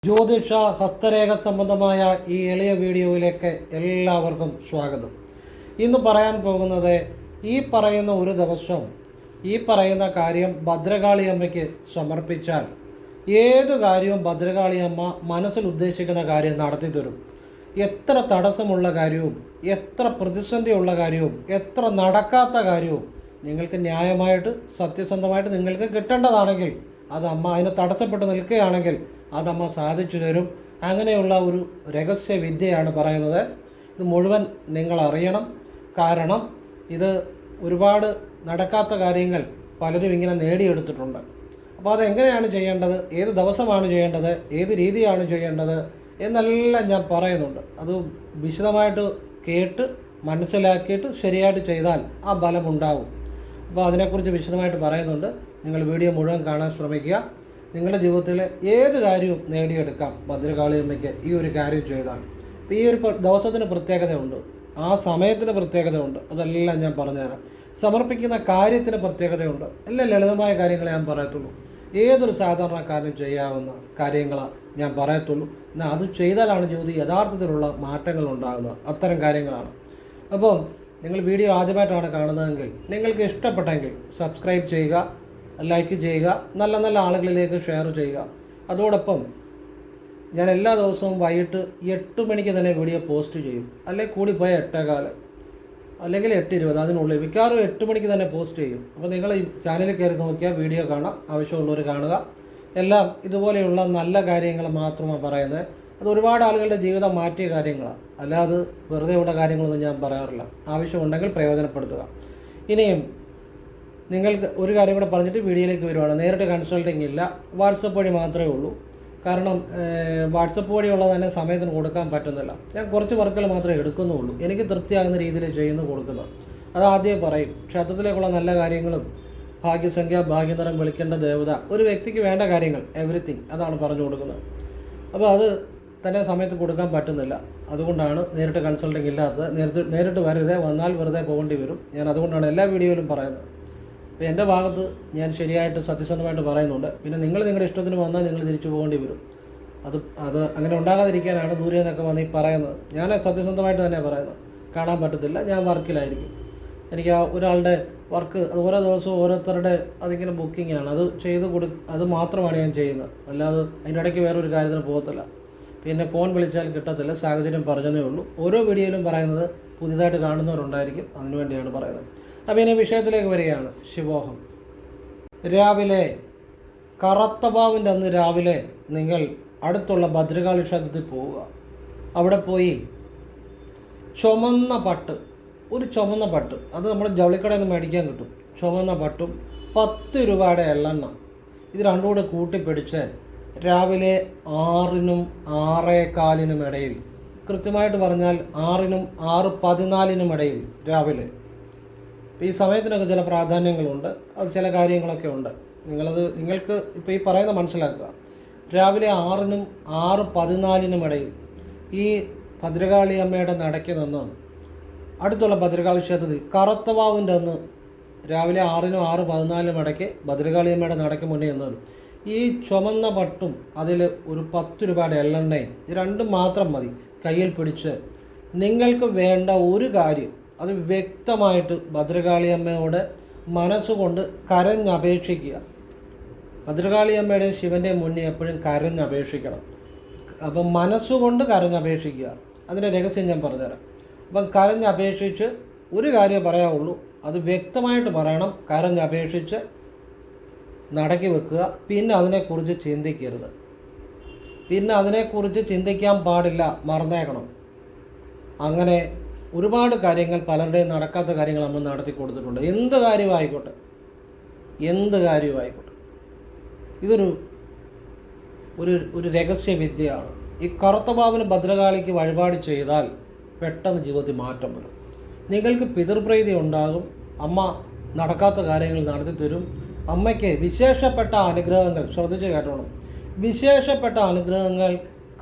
ജ്യോതിഷ ഹസ്തരേഖ സംബന്ധമായ ഈ എളിയ വീഡിയോയിലേക്ക് എല്ലാവർക്കും സ്വാഗതം. ഇന്ന് പറയാൻ പോകുന്നത് ഈ പറയുന്ന ഒരു ദിവസം ഈ പറയുന്ന കാര്യം ഭദ്രകാളി അമ്മയ്ക്ക് സമർപ്പിച്ചാൽ ഏതു കാര്യവും ഭദ്രകാളി അമ്മ മനസ്സിൽ ഉദ്ദേശിക്കുന്ന കാര്യം നടത്തി തരും. എത്ര തടസ്സമുള്ള കാര്യവും എത്ര പ്രതിസന്ധിയുള്ള കാര്യവും എത്ര നടക്കാത്ത കാര്യവും നിങ്ങൾക്ക് ന്യായമായിട്ട് സത്യസന്ധമായിട്ട് നിങ്ങൾക്ക് കിട്ടേണ്ടതാണെങ്കിൽ അത് അമ്മ അതിന് തടസ്സപ്പെട്ട് നിൽക്കുകയാണെങ്കിൽ അതമ്മ സാധിച്ചു തരും. അങ്ങനെയുള്ള ഒരു രഹസ്യ വിദ്യയാണ് പറയുന്നത്. ഇത് മുഴുവൻ നിങ്ങൾ അറിയണം. കാരണം ഇത് ഒരുപാട് നടക്കാത്ത കാര്യങ്ങൾ പലരും ഇങ്ങനെ നേടിയെടുത്തിട്ടുണ്ട്. അപ്പോൾ അതെങ്ങനെയാണ് ചെയ്യേണ്ടത്, ഏത് ദിവസമാണ് ചെയ്യേണ്ടത്, ഏത് രീതിയാണ് ചെയ്യേണ്ടത് എന്നെല്ലാം ഞാൻ പറയുന്നുണ്ട്. അത് വിശദമായിട്ട് കേട്ട് മനസ്സിലാക്കിയിട്ട് ശരിയായിട്ട് ചെയ്താൽ ആ ബലമുണ്ടാകും. അപ്പോൾ അതിനെക്കുറിച്ച് വിശദമായിട്ട് പറയുന്നുണ്ട്. നിങ്ങൾ വീഡിയോ മുഴുവൻ കാണാൻ ശ്രമിക്കുക. നിങ്ങളുടെ ജീവിതത്തിൽ ഏത് കാര്യവും നേടിയെടുക്കാം ഭദ്രകാളി അമ്മയ്ക്ക് ഈ ഒരു കാര്യം ചെയ്താൽ. അപ്പോൾ ഈ ഒരു ദിവസത്തിന് പ്രത്യേകതയുണ്ട്, ആ സമയത്തിന് പ്രത്യേകതയുണ്ട്. അതെല്ലാം ഞാൻ പറഞ്ഞുതരാം. സമർപ്പിക്കുന്ന കാര്യത്തിന് പ്രത്യേകതയുണ്ട്. എല്ലാം ലളിതമായ കാര്യങ്ങളെ ഞാൻ പറയത്തുള്ളൂ. ഏതൊരു സാധാരണക്കാരനും ചെയ്യാവുന്ന കാര്യങ്ങളാണ് ഞാൻ പറയത്തുള്ളൂ. എന്നാൽ അത് ചെയ്താലാണ് ജീവിതത്തിൽ യഥാർത്ഥത്തിലുള്ള മാറ്റങ്ങൾ ഉണ്ടാകുന്നത്. അത്തരം കാര്യങ്ങളാണ്. അപ്പോൾ നിങ്ങൾ വീഡിയോ ആദ്യമായിട്ടാണ് കാണുന്നതെങ്കിൽ നിങ്ങൾക്ക് ഇഷ്ടപ്പെട്ടെങ്കിൽ സബ്സ്ക്രൈബ് ചെയ്യുക, ലൈക്ക് ചെയ്യുക, നല്ല നല്ല ആളുകളിലേക്ക് ഷെയർ ചെയ്യുക. അതോടൊപ്പം ഞാൻ എല്ലാ ദിവസവും വൈകിട്ട് 8 മണിക്ക് തന്നെ വീഡിയോ പോസ്റ്റ് ചെയ്യും. അല്ലെങ്കിൽ കൂടിപ്പോയ 8:15 അല്ലെങ്കിൽ 8:20 അതിനുള്ളിൽ മിക്കവാറും 8 മണിക്ക് തന്നെ പോസ്റ്റ് ചെയ്യും. അപ്പോൾ നിങ്ങൾ ഈ ചാനലിൽ കയറി നോക്കിയാൽ വീഡിയോ കാണാം, ആവശ്യമുള്ളവർ കാണുക. എല്ലാം ഇതുപോലെയുള്ള നല്ല കാര്യങ്ങൾ മാത്രമാണ് പറയുന്നത്. അത് ഒരുപാട് ആളുകളുടെ ജീവിതം മാറ്റിയ കാര്യങ്ങളാണ്, അല്ലാതെ വെറുതെ ഉള്ള കാര്യങ്ങളൊന്നും ഞാൻ പറയാറില്ല. ആവശ്യമുണ്ടെങ്കിൽ പ്രയോജനപ്പെടുത്തുക. ഇനിയും നിങ്ങൾക്ക് ഒരു കാര്യം കൂടെ പറഞ്ഞിട്ട് വീഡിയോയിലേക്ക് വരുവാണ്. നേരിട്ട് കൺസൾട്ടിങ് ഇല്ല, വാട്സപ്പ് വഴി മാത്രമേ ഉള്ളൂ. കാരണം വാട്സപ്പ് വഴിയുള്ള തന്നെ സമയത്തിന് കൊടുക്കാൻ പറ്റുന്നില്ല. ഞാൻ കുറച്ച് വർക്കുകൾ മാത്രമേ എടുക്കുന്നുള്ളൂ. എനിക്ക് തൃപ്തിയാകുന്ന രീതിയിൽ ചെയ്യുന്നു കൊടുക്കുന്നത്. അത് ആദ്യമേ പറയും. ക്ഷേത്രത്തിലേക്കുള്ള നല്ല കാര്യങ്ങളും ഭാഗ്യസംഖ്യ, ഭാഗ്യനിറം, വിളിക്കേണ്ട ദേവത, ഒരു വ്യക്തിക്ക് വേണ്ട കാര്യങ്ങൾ എവറിത്തിങ് അതാണ് പറഞ്ഞു കൊടുക്കുന്നത്. അപ്പോൾ അത് തന്നെ സമയത്ത് കൊടുക്കാൻ പറ്റുന്നില്ല. അതുകൊണ്ടാണ് നേരിട്ട് കൺസൾട്ടിങ് ഇല്ലാത്തത്. നേരിട്ട് വരരുതേ, വന്നാൽ വെറുതെ പോകേണ്ടി വരും. ഞാൻ അതുകൊണ്ടാണ് എല്ലാ വീഡിയോയിലും പറയുന്നത്. അപ്പോൾ എൻ്റെ ഭാഗത്ത് ഞാൻ ശരിയായിട്ട് സത്യസന്ധമായിട്ട് പറയുന്നുണ്ട്. പിന്നെ നിങ്ങളുടെ ഇഷ്ടത്തിന് വന്നാൽ നിങ്ങൾ തിരിച്ചു പോകേണ്ടി വരും. അത് അങ്ങനെ ഉണ്ടാകാതിരിക്കാനാണ് ദൂരെ നിന്നൊക്കെ വന്ന് ഈ പറയുന്നത്. ഞാൻ സത്യസന്ധമായിട്ട് തന്നെ പറയുന്നത്. കാണാൻ പറ്റത്തില്ല, ഞാൻ വർക്കിലായിരിക്കും. എനിക്ക് ആ ഒരാളുടെ വർക്ക് അത് ഓരോ ദിവസവും ഓരോരുത്തരുടെ അതിങ്ങനെ ബുക്കിംഗ് ആണ്. അത് അത് മാത്രമാണ് ഞാൻ ചെയ്യുന്നത്. അല്ലാതെ അതിൻ്റെ ഇടയ്ക്ക് വേറൊരു കാര്യത്തിന് പോകത്തില്ല. പിന്നെ ഫോൺ വിളിച്ചാൽ കിട്ടത്തില്ല, സാഹചര്യം പറഞ്ഞതേ ഉള്ളൂ. ഓരോ വീഡിയോയിലും പറയുന്നത് പുതിയതായിട്ട് കാണുന്നവരുണ്ടായിരിക്കും, അതിനുവേണ്ടിയാണ് പറയുന്നത്. അപ്പോൾ ഇനി വിഷയത്തിലേക്ക് വരികയാണ്. ശിവോഹം. രാവിലെ കറുത്തവാവിൻ്റെ അന്ന് രാവിലെ നിങ്ങൾ അടുത്തുള്ള ഭദ്രകാളി ക്ഷേത്രത്തിൽ പോവുക. അവിടെ പോയി ചുമന്ന പട്ട്, ഒരു ചുമന്ന പട്ട്, അത് നമ്മുടെ ജൗളിക്കടയിൽ നിന്ന് മേടിക്കാൻ കിട്ടും. ചുമന്ന പട്ടും 10 രൂപയുടെ എള്ളെണ്ണ, ഇത് രണ്ടും കൂടെ കൂട്ടിപ്പിടിച്ച് രാവിലെ 6-നും 6:15 ഇടയിൽ, കൃത്യമായിട്ട് പറഞ്ഞാൽ 6-നും 6:14 ഇടയിൽ രാവിലെ. ഈ സമയത്തിനൊക്കെ ചില പ്രാധാന്യങ്ങളുണ്ട്, അത് ചില കാര്യങ്ങളൊക്കെ ഉണ്ട്. നിങ്ങൾക്ക് ഇപ്പോൾ ഈ പറയുന്നത് മനസ്സിലാക്കുക. രാവിലെ 6-നും 6:14 ഇടയിൽ ഈ ഭദ്രകാളി അമ്മയുടെ നടയ്ക്ക് നിന്ന് അടുത്തുള്ള ഭദ്രകാളി ക്ഷേത്രത്തിൽ കറുത്തവാവിൻ്റെ അന്ന് രാവിലെ 6-നും 6:14 ഇടയ്ക്ക് ഭദ്രകാളി അമ്മയുടെ നടയ്ക്ക് മുന്നേ നിന്നത് ഈ ചുമന്ന പട്ടും അതിൽ ഒരു 10 രൂപയുടെ എള്ളെണ്ണയും, ഇത് രണ്ടും മാത്രം മതി. കയ്യിൽ പിടിച്ച് നിങ്ങൾക്ക് വേണ്ട ഒരു കാര്യം അത് വ്യക്തമായിട്ട് ഭദ്രകാളി അമ്മയോട് മനസ്സുകൊണ്ട് കരഞ്ഞപേക്ഷിക്കുക. ഭദ്രകാളി അമ്മയുടെയും ശിവൻ്റെയും മുന്നിൽ എപ്പോഴും കരഞ്ഞപേക്ഷിക്കണം. അപ്പം മനസ്സുകൊണ്ട് കരഞ്ഞപേക്ഷിക്കുക. അതിൻ്റെ രഹസ്യം ഞാൻ പറഞ്ഞുതരാം. അപ്പം കരഞ്ഞപേക്ഷിച്ച് ഒരു കാര്യം പറയാവുള്ളൂ, അത് വ്യക്തമായിട്ട് പറയണം. കരഞ്ഞപേക്ഷിച്ച് നടക്കി വെക്കുക. പിന്നെ അതിനെക്കുറിച്ച് ചിന്തിക്കരുത്. പിന്നെ അതിനെക്കുറിച്ച് ചിന്തിക്കാൻ പാടില്ല, മറന്നേക്കണം. അങ്ങനെ ഒരുപാട് കാര്യങ്ങൾ, പലരുടെയും നടക്കാത്ത കാര്യങ്ങൾ നമ്മൾ നടത്തി കൊടുത്തിട്ടുണ്ട്. എന്ത് കാര്യമായിക്കോട്ടെ. ഇതൊരു ഒരു രഹസ്യ വിദ്യയാണ്. ഈ കറുത്തവാവിന് ഭദ്രകാളിക്ക് വഴിപാട് ചെയ്താൽ പെട്ടെന്ന് ജീവിതത്തിൽ മാറ്റം വരും. നിങ്ങൾക്ക് പിതൃപ്രീതി ഉണ്ടാകും. അമ്മ നടക്കാത്ത കാര്യങ്ങൾ നടത്തി തരും. അമ്മയ്ക്ക് വിശേഷപ്പെട്ട അനുഗ്രഹങ്ങൾ, ശ്രദ്ധിച്ച് കേട്ടോണം, വിശേഷപ്പെട്ട അനുഗ്രഹങ്ങൾ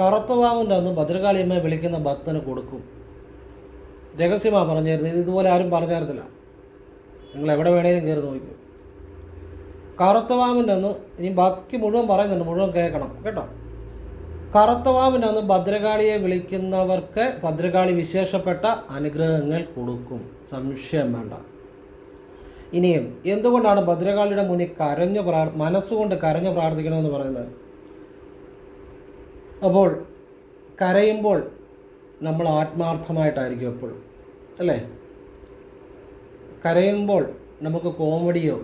കറുത്തവാവിൻ്റെ അന്ന് ഭദ്രകാളി അമ്മയെ വിളിക്കുന്ന ഭക്തന് കൊടുക്കും. രഹസ്യമാണ് പറഞ്ഞു തരുന്നത്. ഇതുപോലെ ആരും പറഞ്ഞു തരത്തില്ല. നിങ്ങൾ എവിടെ വേണേലും കയറി നോക്കൂ. കറുത്തവാവിൻ്റെ അന്ന് ഇനി ബാക്കി മുഴുവൻ പറയുന്നുണ്ട്, മുഴുവൻ കേൾക്കണം കേട്ടോ. കറുത്തവാവിനന്ന് ഭദ്രകാളിയെ വിളിക്കുന്നവർക്ക് ഭദ്രകാളി വിശേഷപ്പെട്ട അനുഗ്രഹങ്ങൾ കൊടുക്കും, സംശയം വേണ്ട. ഇനിയും എന്തുകൊണ്ടാണ് ഭദ്രകാളിയുടെ മുന്നിൽ മനസ്സുകൊണ്ട് കരഞ്ഞു പ്രാർത്ഥിക്കണമെന്ന് പറയുന്നത്? അപ്പോൾ കരയുമ്പോൾ നമ്മൾ ആത്മാർത്ഥമായിട്ടായിരിക്കും എപ്പോഴും, അല്ലേ? കരയുമ്പോൾ നമുക്ക് കോമഡിയോ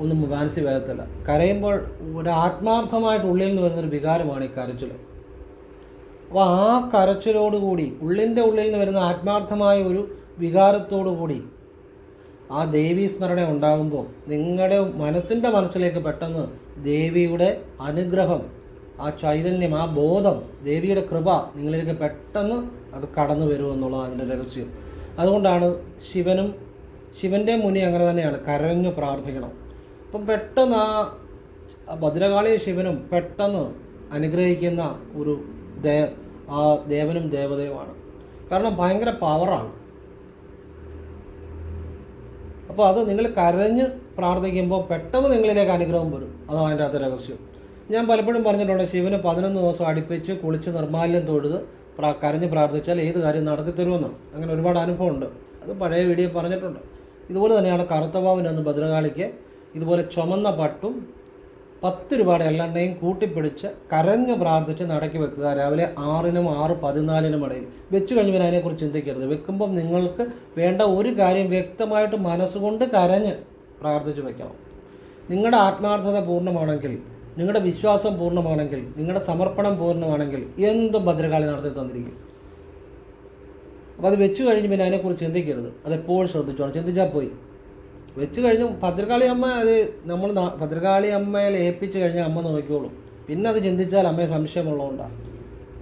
ഒന്നും ഫാൻസി വരത്തില്ല. കരയുമ്പോൾ ഒരു ആത്മാർത്ഥമായിട്ട് ഉള്ളിൽ നിന്ന് വരുന്നൊരു വികാരമാണ് ഈ കരച്ചിൽ. അപ്പോൾ ആ കരച്ചിലോടുകൂടി ഉള്ളിൻ്റെ ഉള്ളിൽ നിന്ന് വരുന്ന ആത്മാർത്ഥമായ ഒരു വികാരത്തോടു കൂടി ആ ദേവീ സ്മരണ ഉണ്ടാകുമ്പോൾ നിങ്ങളുടെ മനസ്സിലേക്ക് പെട്ടെന്ന് ദേവിയുടെ അനുഗ്രഹം, ആ ചൈതന്യം, ആ ബോധം, ദേവിയുടെ കൃപ നിങ്ങളിലേക്ക് പെട്ടെന്ന് അത് കടന്നു വരുമെന്നുള്ളത് അതിൻ്റെ രഹസ്യം. അതുകൊണ്ടാണ് ശിവൻ്റെ മുന്നിൽ അങ്ങനെ തന്നെയാണ്, കരഞ്ഞു പ്രാർത്ഥിക്കണം. അപ്പം പെട്ടെന്ന് ആ ഭദ്രകാളി ശിവനും പെട്ടെന്ന് അനുഗ്രഹിക്കുന്ന ഒരു ആ ദേവനും ദേവതയുമാണ്. കാരണം ഭയങ്കര പവറാണ്. അപ്പോൾ അത് നിങ്ങൾ കരഞ്ഞ് പ്രാർത്ഥിക്കുമ്പോൾ പെട്ടെന്ന് നിങ്ങളിലേക്ക് അനുഗ്രഹം വരും. അതാണ് അതിൻ്റെ അകത്ത് രഹസ്യം. ഞാൻ പലപ്പോഴും പറഞ്ഞിട്ടുണ്ട്, ശിവന് 11 ദിവസം അടുപ്പിച്ച് കുളിച്ച് നിർമ്മാല്യം തൊഴുത് കരഞ്ഞ് പ്രാർത്ഥിച്ചാൽ ഏത് കാര്യം നടത്തി തരുമെന്നാണ്. അങ്ങനെ ഒരുപാട് അനുഭവമുണ്ട്. അത് പഴയ വീഡിയോ പറഞ്ഞിട്ടുണ്ട്. ഇതുപോലെ തന്നെയാണ് കറുത്തവാവിനന്ന് ഭദ്രകാളിക്ക് ഇതുപോലെ ചുമന്ന പട്ടും 10 രൂപയുടെ എള്ളെണ്ണയും കൂട്ടിപ്പിടിച്ച് കരഞ്ഞ് പ്രാർത്ഥിച്ച് നടക്കി വെക്കുക. രാവിലെ 6-നും 6:14-നും ഇടയിൽ വെച്ച് കഴിഞ്ഞാൽ അതിനെക്കുറിച്ച് ചിന്തിക്കരുത്. വെക്കുമ്പം നിങ്ങൾക്ക് വേണ്ട ഒരു കാര്യം വ്യക്തമായിട്ട് മനസ്സുകൊണ്ട് കരഞ്ഞ് പ്രാർത്ഥിച്ച് വെക്കണം. നിങ്ങളുടെ ആത്മാർത്ഥത പൂർണ്ണമാണെങ്കിൽ, നിങ്ങളുടെ വിശ്വാസം പൂർണ്ണമാണെങ്കിൽ, നിങ്ങളുടെ സമർപ്പണം പൂർണ്ണമാണെങ്കിൽ എന്തും ഭദ്രകാളി നടത്തി തന്നിരിക്കും. അപ്പോൾ അത് വെച്ച് കഴിഞ്ഞ് പിന്നെ അതിനെക്കുറിച്ച് ചിന്തിക്കരുത്. അതെപ്പോഴും ശ്രദ്ധിച്ചോണം. ചിന്തിച്ചാൽ പോയി. വെച്ച് കഴിഞ്ഞു ഭദ്രകാളി അമ്മ, അത് നമ്മൾ ഭദ്രകാളി അമ്മയെ ഏൽപ്പിച്ച് കഴിഞ്ഞാൽ അമ്മ നോക്കിക്കോളും. പിന്നെ അത് ചിന്തിച്ചാൽ അമ്മയെ സംശയമുള്ളതുകൊണ്ടാണ്.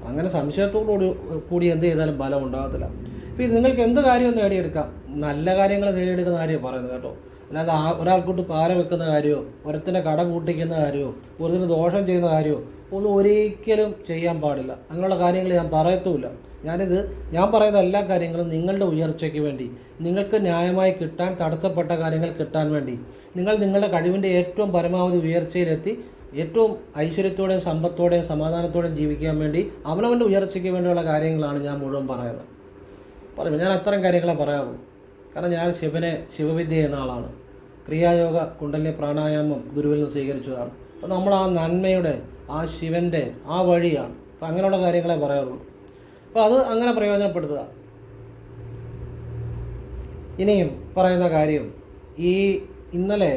അങ്ങനെ സംശയത്തോടുകൂടി എന്ത് ചെയ്താലും ഫലം ഉണ്ടാകത്തില്ല. അപ്പോൾ ഇത് നിങ്ങൾക്ക് എന്ത് കാര്യവും നേടിയെടുക്കാം. നല്ല കാര്യങ്ങൾ നേടിയെടുക്കുന്ന കാര്യമാണ് പറയുന്നത് കേട്ടോ. അല്ലാതെ ഒരാൾക്കൂട്ട് പാര വെക്കുന്ന കാര്യമോ, ഒരുത്തിൻ്റെ കട കൂട്ടിക്കുന്ന കാര്യമോ, ഒരുത്തിന് ദോഷം ചെയ്യുന്ന കാര്യമോ ഒന്നും ഒരിക്കലും ചെയ്യാൻ പാടില്ല. അങ്ങനെയുള്ള കാര്യങ്ങൾ ഞാൻ പറയത്തുമില്ല. ഞാൻ പറയുന്ന എല്ലാ കാര്യങ്ങളും നിങ്ങളുടെ ഉയർച്ചയ്ക്ക് വേണ്ടി, നിങ്ങൾക്ക് ന്യായമായി കിട്ടാൻ തടസ്സപ്പെട്ട കാര്യങ്ങൾ കിട്ടാൻ വേണ്ടി, നിങ്ങളുടെ കഴിവിൻ്റെ ഏറ്റവും പരമാവധി ഉയർച്ചയിലെത്തി ഏറ്റവും ഐശ്വര്യത്തോടെയും സമ്പത്തോടെയും സമാധാനത്തോടെയും ജീവിക്കാൻ വേണ്ടി അവനവൻ്റെ ഉയർച്ചയ്ക്ക് വേണ്ടിയുള്ള കാര്യങ്ങളാണ് ഞാൻ മുഴുവൻ പറയുന്നത്. ഞാൻ അത്തരം കാര്യങ്ങളെ പറയാറുള്ളൂ. കാരണം ഞാൻ ശിവവിദ്യ എന്ന ആളാണ്. ക്രിയായോഗ കുണ്ടലിനി പ്രാണായാമം ഗുരുവിൽ നിന്ന് സ്വീകരിച്ചതാണ്. അപ്പോൾ നമ്മൾ ആ നന്മയുടെ, ആ ശിവൻ്റെ ആ വഴിയാണ്. അപ്പോൾ അങ്ങനെയുള്ള കാര്യങ്ങളെ പറയാറുള്ളൂ. അപ്പോൾ അത് അങ്ങനെ പ്രയോജനപ്പെടുത്തുക. ഇനിയും പറയുന്ന കാര്യം, ഇന്നലെ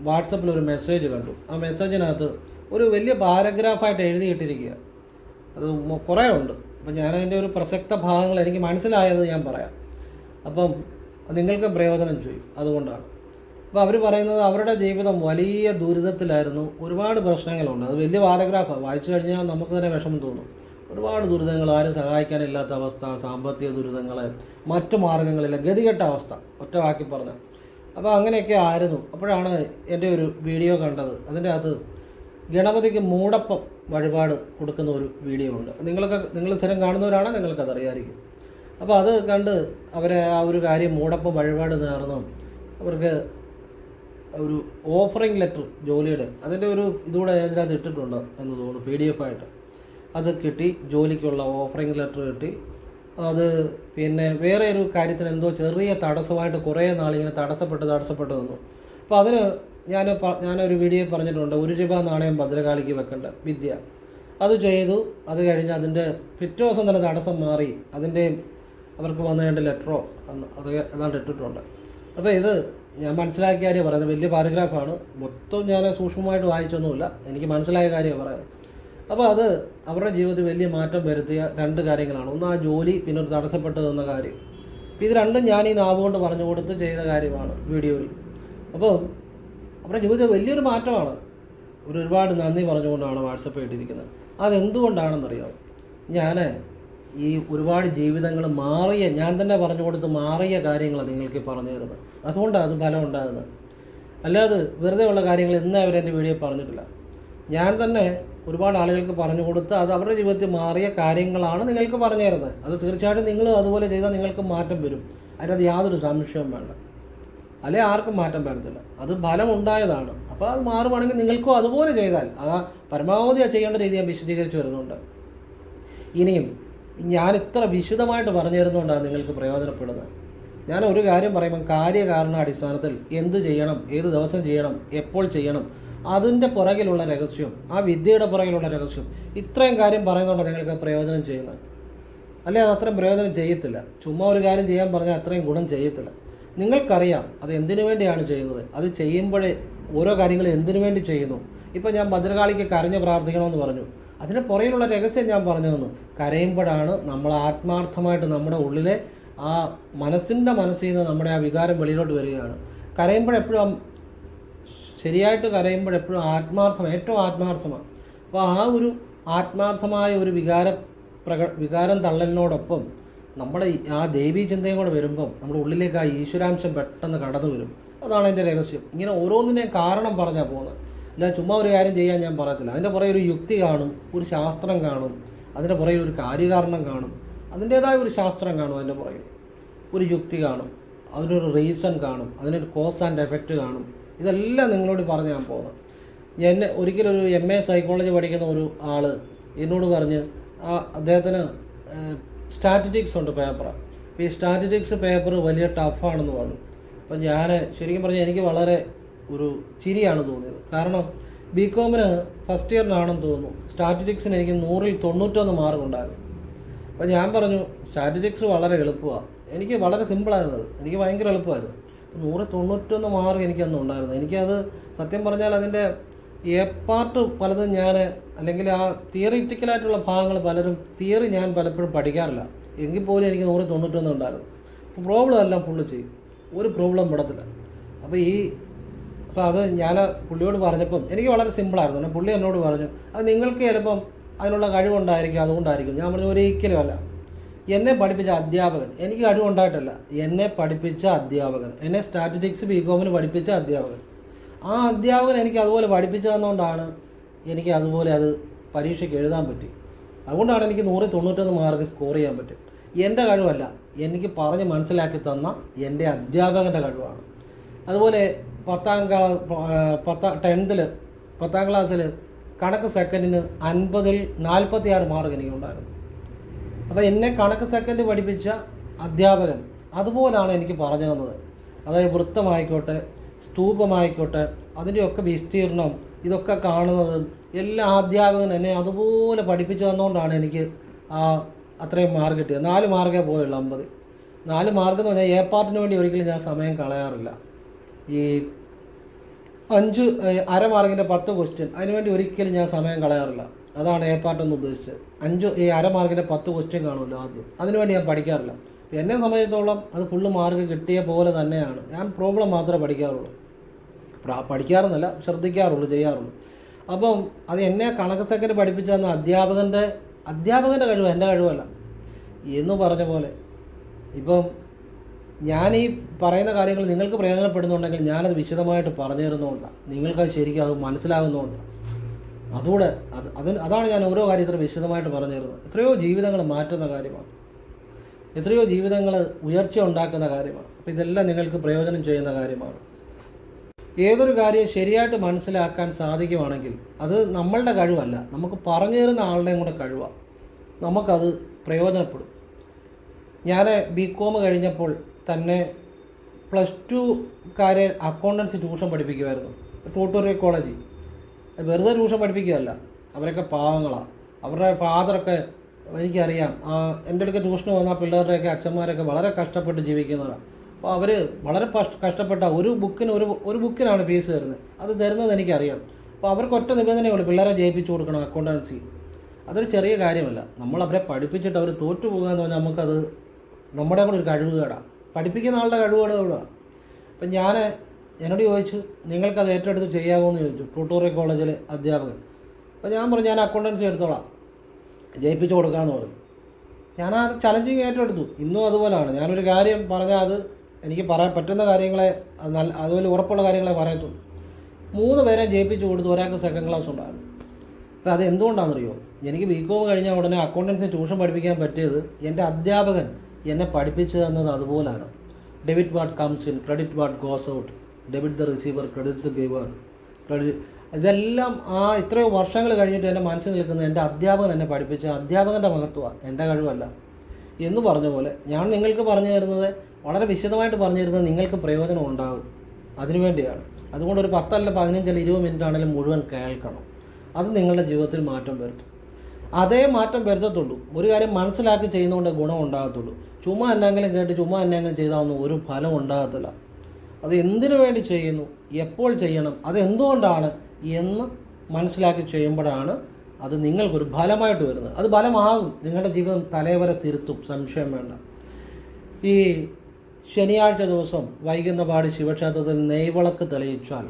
വാട്സപ്പിൽ ഒരു മെസ്സേജ് കണ്ടു. ആ മെസ്സേജിനകത്ത് ഒരു വലിയ പാരഗ്രാഫായിട്ട് എഴുതിയിട്ടിരിക്കുക. അത് കുറേ ഉണ്ട്. അപ്പം ഞാനതിൻ്റെ ഒരു പ്രസക്ത ഭാഗങ്ങൾ എനിക്ക് മനസ്സിലായത് ഞാൻ പറയാം. അപ്പം നിങ്ങൾക്ക് പ്രയോജനം ചെയ്യും. അതുകൊണ്ടാണ്. അപ്പോൾ അവർ പറയുന്നത് അവരുടെ ജീവിതം വലിയ ദുരിതത്തിലായിരുന്നു. ഒരുപാട് പ്രശ്നങ്ങളുണ്ട്. അത് വലിയ പാരഗ്രാഫാണ്. വായിച്ചു കഴിഞ്ഞാൽ നമുക്ക് തന്നെ വിഷമം തോന്നും. ഒരുപാട് ദുരിതങ്ങൾ, ആരും സഹായിക്കാനില്ലാത്ത അവസ്ഥ, സാമ്പത്തിക ദുരിതങ്ങൾ, മറ്റു മാർഗങ്ങളില്ല, ഗതികെട്ട അവസ്ഥ, ഒറ്റ വാക്കി പറഞ്ഞാൽ. അപ്പോൾ അങ്ങനെയൊക്കെ ആയിരുന്നു. അപ്പോഴാണ് എൻ്റെ ഒരു വീഡിയോ കണ്ടത്. അതിൻ്റെ അകത്ത് ഗണപതിക്ക് മൂടപ്പം വഴിപാട് കൊടുക്കുന്ന ഒരു വീഡിയോ ഉണ്ട്. നിങ്ങൾ സ്ഥിരം കാണുന്നവരാണെങ്കിൽ നിങ്ങൾക്കതറിയായിരിക്കും. അപ്പോൾ അത് കണ്ട് അവരെ ആ ഒരു കാര്യം, മൂടപ്പം വഴിപാട് നേർന്നു അവർക്ക് ഒരു ഓഫറിംഗ് ലെറ്റർ ജോലിയുടെ അതിൻ്റെ ഒരു ഇതുകൂടെ ഇതിനകത്ത് ഇട്ടിട്ടുണ്ട് എന്ന് തോന്നുന്നു, PDF ആയിട്ട്. അത് കിട്ടി, ജോലിക്കുള്ള ഓഫറിംഗ് ലെറ്റർ കിട്ടി. അത് പിന്നെ വേറെ ഒരു കാര്യത്തിന് എന്തോ ചെറിയ തടസ്സമായിട്ട് കുറേ നാളിങ്ങനെ തടസ്സപ്പെട്ട് നിന്നു. അപ്പോൾ അതിന് ഞാനൊരു വീഡിയോ പറഞ്ഞിട്ടുണ്ട്, 1 രൂപ നാണയം ഭദ്രകാളിക്ക് വെക്കേണ്ട വിദ്യ. അത് ചെയ്തു. അത് കഴിഞ്ഞ് അതിൻ്റെ പിറ്റേ ദിവസം തന്നെ തടസ്സം മാറി. അതിൻ്റെ അവർക്ക് വന്നേണ്ട ലെറ്ററോ അത് ഏതാണ്ട് ഇട്ടിട്ടുണ്ട്. അപ്പോൾ ഇത് ഞാൻ മനസ്സിലാക്കിയ കാര്യം പറയുന്നത്. വലിയ പാരഗ്രാഫാണ്. മൊത്തം ഞാൻ സൂക്ഷ്മമായിട്ട് വായിച്ചൊന്നുമില്ല. എനിക്ക് മനസ്സിലായ കാര്യമാണ് പറയുന്നത്. അപ്പോൾ അത് അവരുടെ ജീവിതത്തിൽ വലിയ മാറ്റം വരുത്തിയ 2 കാര്യങ്ങളാണ്. ഒന്ന് ആ ജോലി, പിന്നെ ഒരു തടസ്സപ്പെട്ടു നിന്ന കാര്യം. അപ്പോൾ ഇത് രണ്ടും ഞാൻ ഈ നാവ് കൊണ്ട് പറഞ്ഞു കൊടുത്ത് ചെയ്ത കാര്യമാണ് വീഡിയോയിൽ. അപ്പോൾ അവരുടെ ജീവിതത്തിൽ വലിയൊരു മാറ്റമാണ്. ഒരുപാട് നന്ദി പറഞ്ഞുകൊണ്ടാണ് വാട്സപ്പ് ഇട്ടിരിക്കുന്നത്. അതെന്തുകൊണ്ടാണെന്നറിയാം. ഞാൻ ഈ ഒരുപാട് ജീവിതങ്ങൾ മാറിയ, ഞാൻ തന്നെ പറഞ്ഞു കൊടുത്ത് മാറിയ കാര്യങ്ങളാണ് നിങ്ങൾക്ക് പറഞ്ഞു തരുന്നത്. അതുകൊണ്ടാണ് അത് ഫലം ഉണ്ടാകുന്നത്. അല്ലാതെ വെറുതെ ഉള്ള കാര്യങ്ങൾ ഇന്നേ അവരെൻ്റെ വീഡിയോ പറഞ്ഞിട്ടില്ല. ഞാൻ തന്നെ ഒരുപാട് ആളുകൾക്ക് പറഞ്ഞു കൊടുത്ത് അത് അവരുടെ ജീവിതത്തിൽ മാറിയ കാര്യങ്ങളാണ് നിങ്ങൾക്ക് പറഞ്ഞു തരുന്നത്. അത് തീർച്ചയായിട്ടും നിങ്ങൾ അതുപോലെ ചെയ്താൽ നിങ്ങൾക്ക് മാറ്റം വരും. അതിനകത്ത് യാതൊരു സംശയവും വേണ്ട. അല്ലെ ആർക്കും മാറ്റം വരത്തില്ല. അത് ഫലം ഉണ്ടായതാണ്. അപ്പോൾ അത് മാറുവാണെങ്കിൽ നിങ്ങൾക്കും അതുപോലെ ചെയ്താൽ പരമാവധി ചെയ്യേണ്ട രീതി ഞാൻ വിശദീകരിച്ച് വരുന്നുണ്ട്. ഇനിയും ഞാൻ ഇത്ര വിശദമായിട്ട് പറഞ്ഞു തരുന്നതുകൊണ്ടാണ് നിങ്ങൾക്ക് പ്രയോജനപ്പെടുന്നത്. ഞാൻ ഒരു കാര്യം പറയുമ്പം കാര്യകാരണ അടിസ്ഥാനത്തിൽ എന്തു ചെയ്യണം, ഏത് ദിവസം ചെയ്യണം, എപ്പോൾ ചെയ്യണം, അതിൻ്റെ പുറകിലുള്ള രഹസ്യം, ആ വിദ്യയുടെ പുറകിലുള്ള രഹസ്യം, ഇത്രയും കാര്യം പറയുന്നതുകൊണ്ട് നിങ്ങൾക്ക് പ്രയോജനം ചെയ്യുന്നത്. അല്ലെ അത് അത്രയും പ്രയോജനം ചെയ്യത്തില്ല. ചുമ്മാ ഒരു കാര്യം ചെയ്യാൻ പറഞ്ഞാൽ അത്രയും ഗുണം ചെയ്യത്തില്ല. നിങ്ങൾക്കറിയാം അത് എന്തിനു വേണ്ടിയാണ് ചെയ്യുന്നത്. അത് ചെയ്യുമ്പോഴേ ഓരോ കാര്യങ്ങൾ എന്തിനു വേണ്ടി ചെയ്യുന്നു. ഇപ്പം ഞാൻ ഭദ്രകാളിക്ക് കരഞ്ഞ് പ്രാർത്ഥിക്കണമെന്ന് പറഞ്ഞു. അതിന് പുറകിലുള്ള രഹസ്യം ഞാൻ പറഞ്ഞു തന്നു. കരയുമ്പോഴാണ് നമ്മൾ ആത്മാർത്ഥമായിട്ട് നമ്മുടെ ഉള്ളിലെ ആ മനസ്സിൽ നിന്ന് നമ്മുടെ ആ വികാരം വെളിയിലോട്ട് വരികയാണ്. കരയുമ്പോഴെപ്പോഴും ശരിയായിട്ട് കരയുമ്പോഴെപ്പോഴും ഏറ്റവും ആത്മാർത്ഥമാണ്. അപ്പോൾ ആ ഒരു ആത്മാർത്ഥമായ ഒരു വികാരം തള്ളലിനോടൊപ്പം നമ്മുടെ ആ ദൈവീ ചിന്തയും കൂടെ വരുമ്പം നമ്മുടെ ഉള്ളിലേക്ക് ആ ഈശ്വരാംശം പെട്ടെന്ന് കടന്നു വരും. അതാണ് എൻ്റെ രഹസ്യം. ഇങ്ങനെ ഓരോന്നിനെയും കാരണം പറഞ്ഞാൽ പോകുന്നത്. അല്ല ചുമ്മാ ഒരു കാര്യം ചെയ്യാൻ ഞാൻ പറയത്തില്ല. അതിൻ്റെ പുറകെ ഒരു യുക്തി കാണും, ഒരു ശാസ്ത്രം കാണും, അതിൻ്റെ പുറകെ ഒരു കാര്യകാരണം കാണും, അതിൻ്റേതായ ഒരു ശാസ്ത്രം കാണും, അതിൻ്റെ പുറകെ ഒരു യുക്തി കാണും, അതിനൊരു റീസൺ കാണും, അതിനൊരു കോസ് ആൻഡ് എഫക്റ്റ് കാണും. ഇതെല്ലാം നിങ്ങളോട് പറഞ്ഞ് ഞാൻ പോകുന്നത്. ഒരിക്കലൊരു MA സൈക്കോളജി പഠിക്കുന്ന ഒരു ആൾ എന്നോട് പറഞ്ഞ് അദ്ദേഹത്തിന് സ്റ്റാറ്റിസ്റ്റിക്സ് ഉണ്ട് പേപ്പർ. അപ്പോൾ ഈ സ്റ്റാറ്റിസ്റ്റിക്സ് പേപ്പർ വലിയ ടഫാണെന്ന് പറഞ്ഞു. അപ്പം ഞാൻ ശരിക്കും പറഞ്ഞാൽ എനിക്ക് വളരെ ഒരു ചിരിയാണ് തോന്നിയത്. കാരണം BComന് ഫസ്റ്റ് ഇയറിനാണെന്ന് തോന്നുന്നു സ്റ്റാറ്റിസ്റ്റിക്സിന് എനിക്ക് 100ൽ 91 മാർക്കുണ്ടായിരുന്നു. അപ്പോൾ ഞാൻ പറഞ്ഞു സ്റ്റാറ്റിസ്റ്റിക്സ് വളരെ എളുപ്പമാണ്, എനിക്ക് വളരെ സിമ്പിളായിരുന്നത്, എനിക്ക് ഭയങ്കര എളുപ്പമായിരുന്നു. 191 മാർക്ക് എനിക്കന്ന് ഉണ്ടായിരുന്നു. എനിക്കത് സത്യം പറഞ്ഞാൽ അതിൻ്റെ പാർട്ട് പലതും ഞാൻ അല്ലെങ്കിൽ ആ തിയറിറ്റിക്കലായിട്ടുള്ള ഭാഗങ്ങൾ തിയറി ഞാൻ പലപ്പോഴും പഠിക്കാറില്ല. എങ്കിൽ പോലും എനിക്ക് 191 ഉണ്ടായിരുന്നു. അപ്പോൾ പ്രോബ്ലം എല്ലാം ഫുള്ള് ചെയ്യും, ഒരു പ്രോബ്ലം പെടത്തില്ല. അപ്പോൾ അത് ഞാൻ പുള്ളിയോട് പറഞ്ഞപ്പം എനിക്ക് വളരെ സിമ്പിളായിരുന്നു. പുള്ളി എന്നോട് പറഞ്ഞു അത് നിങ്ങൾക്ക് ചിലപ്പം അതിനുള്ള കഴിവുണ്ടായിരിക്കും, അതുകൊണ്ടായിരിക്കും. ഞാൻ പറഞ്ഞു ഒരിക്കലും അല്ല. എന്നെ പഠിപ്പിച്ച അധ്യാപകൻ, എനിക്ക് കഴിവുണ്ടായിട്ടല്ല, എന്നെ പഠിപ്പിച്ച അധ്യാപകൻ, എന്നെ സ്റ്റാറ്റിസ്റ്റിക്സ് BComന് പഠിപ്പിച്ച അധ്യാപകൻ, ആ അധ്യാപകൻ എനിക്ക് അതുപോലെ പഠിപ്പിച്ചു തന്നുകൊണ്ടാണ് എനിക്ക് അതുപോലെ അത് പരീക്ഷയ്ക്ക് എഴുതാൻ പറ്റി. അതുകൊണ്ടാണ് എനിക്ക് 191 മാർക്ക് സ്കോർ ചെയ്യാൻ പറ്റും. എൻ്റെ കഴിവല്ല, എനിക്ക് പറഞ്ഞ് മനസ്സിലാക്കി തന്ന എൻ്റെ അധ്യാപകൻ്റെ കഴിവാണ്. അതുപോലെ 10th ക്ലാസ്സിൽ കണക്ക് സെക്കൻഡിന് 50ൽ 46 മാർക്ക് എനിക്കുണ്ടായിരുന്നു. അപ്പോൾ എന്നെ കണക്ക് സെക്കൻഡ് പഠിപ്പിച്ച അധ്യാപകൻ അതുപോലാണ് എനിക്ക് പറഞ്ഞു തന്നത്. അതായത് വൃത്തമായിക്കോട്ടെ, സ്തൂപമായിക്കോട്ടെ, അതിൻ്റെയൊക്കെ വിസ്തീർണം, ഇതൊക്കെ കാണുന്നത് എല്ലാ അധ്യാപകൻ എന്നെ അതുപോലെ പഠിപ്പിച്ചു തന്നുകൊണ്ടാണ് എനിക്ക് അത്രയും മാർക്ക് കിട്ടിയത്. 4 മാർക്കേ പോയുള്ളൂ 50. 4 മാർക്ക് എന്ന് പറഞ്ഞാൽ പാർട്ടിന് വേണ്ടി ഒരിക്കലും ഞാൻ സമയം കളയാറില്ല. ഈ 5 അര മാർക്കിൻ്റെ 10 ക്വസ്റ്റ്യൻ അതിനുവേണ്ടി ഒരിക്കലും ഞാൻ സമയം കളയാറില്ല. അതാണ് പാർട്ടെന്ന് ഉദ്ദേശിച്ചത്. 5 അര മാർക്കിൻ്റെ 10 ക്വസ്റ്റ്യൻ കാണുമല്ലോ ആദ്യം, അതിനുവേണ്ടി ഞാൻ പഠിക്കാറില്ല. എന്നെ സംബന്ധിച്ചിടത്തോളം അത് ഫുള്ള് മാർക്ക് കിട്ടിയ പോലെ തന്നെയാണ്. ഞാൻ പ്രോബ്ലം മാത്രമേ പഠിക്കാറുള്ളൂ, പഠിക്കാറെന്നല്ല ശ്രദ്ധിക്കാറുള്ളൂ, ചെയ്യാറുള്ളൂ. അപ്പം അത് എന്നെ കണക്ക് സെക്കൻഡ് പഠിപ്പിച്ചു തന്ന അധ്യാപകൻ്റെ കഴിവ്, എൻ്റെ കഴിവല്ല എന്ന് പറഞ്ഞ പോലെ. ഇപ്പം ഞാൻ ഈ പറയുന്ന കാര്യങ്ങൾ നിങ്ങൾക്ക് പ്രയോജനപ്പെടുന്നുണ്ടെങ്കിൽ ഞാനത് വിശദമായിട്ട് പറഞ്ഞു തരുന്നതുകൊണ്ടാണ്, നിങ്ങൾക്കത് ശരിക്കും അത് മനസ്സിലാകുന്നതുകൊണ്ടാണ്. അതുകൂടെ അതാണ് ഞാൻ ഓരോ കാര്യത്തിലും വിശദമായിട്ട് പറഞ്ഞു തരുന്നത്. എത്രയോ ജീവിതങ്ങൾ മാറ്റുന്ന കാര്യമാണ്, എത്രയോ ജീവിതങ്ങൾ ഉയർച്ച ഉണ്ടാക്കുന്ന കാര്യമാണ്. അപ്പോൾ ഇതെല്ലാം നിങ്ങൾക്ക് പ്രയോജനം ചെയ്യുന്ന കാര്യമാണ്. ഏതൊരു കാര്യം ശരിയായിട്ട് മനസ്സിലാക്കാൻ സാധിക്കുവാണെങ്കിൽ അത് നമ്മളുടെ കഴിവല്ല, നമുക്ക് പറഞ്ഞു തരുന്ന ആളുടെയും കൂടെ കഴിവാണ്, നമുക്കത് പ്രയോജനപ്പെടും. ഞാൻ BCom കഴിഞ്ഞപ്പോൾ തന്നെ +2 അക്കൗണ്ടൻസി ട്യൂഷൻ പഠിപ്പിക്കുമായിരുന്നു, ട്യൂട്ടോറിയൽ കോളേജിൽ. വെറുതെ ട്യൂഷൻ പഠിപ്പിക്കുകയല്ല, അവരൊക്കെ പാവങ്ങളാണ്. അവരുടെ ഫാദറൊക്കെ എനിക്കറിയാം, എൻ്റെ അടുക്ക ട്യൂഷന് വന്ന പിള്ളേരുടെയൊക്കെ അച്ഛന്മാരൊക്കെ വളരെ കഷ്ടപ്പെട്ട് ജീവിക്കുന്നവരാണ്. അപ്പോൾ അവർ വളരെ കഷ്ടപ്പെട്ട ഒരു ബുക്കിനാണ് ഫീസ് തരുന്നത്, അത് തരുന്നത് എനിക്കറിയാം. അപ്പോൾ അവർക്ക് ഒറ്റ നിബന്ധനയുള്ളൂ, പിള്ളേരെ ജയിപ്പിച്ചു കൊടുക്കണം അക്കൗണ്ടൻസി. അതൊരു ചെറിയ കാര്യമല്ല. നമ്മൾ അവരെ പഠിപ്പിച്ചിട്ട് അവർ തോറ്റു പോകുക എന്ന് പറഞ്ഞാൽ നമുക്കത് നമ്മുടെ കൂടെ ഒരു കഴിവുകേടാണ്, പഠിപ്പിക്കുന്ന ആളുടെ കഴിവുകേടാണ്. അപ്പം എന്നോട് ചോദിച്ചു നിങ്ങൾക്കത് ഏറ്റെടുത്ത് ചെയ്യാമോ എന്ന് ചോദിച്ചു, ട്യൂട്ടോറിയൽ കോളേജിലെ അധ്യാപകൻ. അപ്പോൾ ഞാൻ പറഞ്ഞു ഞാൻ അക്കൗണ്ടൻസി എടുത്തോളാം, ജയിപ്പിച്ചു കൊടുക്കാമെന്ന് പറഞ്ഞു. ഞാൻ ആ ചലഞ്ചിങ് ഏറ്റെടുത്തു. ഇന്നും അതുപോലെയാണ്. ഞാനൊരു കാര്യം പറഞ്ഞാൽ അത് എനിക്ക് പറയാൻ പറ്റുന്ന കാര്യങ്ങളെ, അതുപോലെ ഉറപ്പുള്ള കാര്യങ്ങളെ പറയത്തുള്ളൂ. 3 പേരെ ജയിപ്പിച്ചു കൊടുത്തു, ഒരാൾക്ക് സെക്കൻഡ് ക്ലാസ് ഉണ്ടായിരുന്നു. അപ്പോൾ അത് എന്തുകൊണ്ടാണെന്നറിയോ, എനിക്ക് BCom കഴിഞ്ഞ ഉടനെ അക്കൗണ്ടൻസി ട്യൂഷൻ പഠിപ്പിക്കാൻ പറ്റിയത് എൻ്റെ അധ്യാപകൻ എന്നെ പഠിപ്പിച്ചു തന്നത് അതുപോലാണ്. Debit what comes in, credit what goes out, debit the receiver, credit the giver, ഇതെല്ലാം ഇത്രയോ വർഷങ്ങൾ കഴിഞ്ഞിട്ട് എൻ്റെ മനസ്സിൽ നിൽക്കുന്ന എൻ്റെ അധ്യാപകൻ എന്നെ പഠിപ്പിച്ച അധ്യാപകൻ്റെ മഹത്വമാണ്, എൻ്റെ കഴിവല്ല എന്ന് പറഞ്ഞ പോലെ ഞാൻ നിങ്ങൾക്ക് പറഞ്ഞു തരുന്നത്, വളരെ വിശദമായിട്ട് പറഞ്ഞു തരുന്നത് നിങ്ങൾക്ക് പ്രയോജനം ഉണ്ടാകും, അതിനുവേണ്ടിയാണ്. അതുകൊണ്ട് ഒരു 10 അല്ല 15 അല്ല 20 മിനിറ്റ് ആണെങ്കിലും മുഴുവൻ കേൾക്കണം. അത് നിങ്ങളുടെ ജീവിതത്തിൽ മാറ്റം വരുത്തും. അതേ മാറ്റം വരുത്തത്തുള്ളൂ. ഒരു കാര്യം മനസ്സിലാക്കി ചെയ്യുന്നതുകൊണ്ട് ഗുണം ഉണ്ടാകത്തുള്ളൂ. ചുമ്മാ എന്നെങ്കിലും കേട്ട് ചുമ്മാ എന്നെങ്കിലും ചെയ്താൽ ഒരു ഫലം ഉണ്ടാകത്തില്ല. അത് എന്തിനു വേണ്ടി ചെയ്യുന്നു, എപ്പോൾ ചെയ്യണം, അതെന്തുകൊണ്ടാണ് എന്ന് മനസ്സിലാക്കി ചെയ്യുമ്പോഴാണ് അത് നിങ്ങൾക്കൊരു ഫലമായിട്ട് വരുന്നത്. അത് ഫലമാകും, നിങ്ങളുടെ ജീവിതം തലവരെ തിരുത്തും, സംശയം വേണ്ട. ഈ ശനിയാഴ്ച ദിവസം വൈകുന്നപാട് ശിവക്ഷേത്രത്തിൽ നെയ്വിളക്ക് തെളിയിച്ചാൽ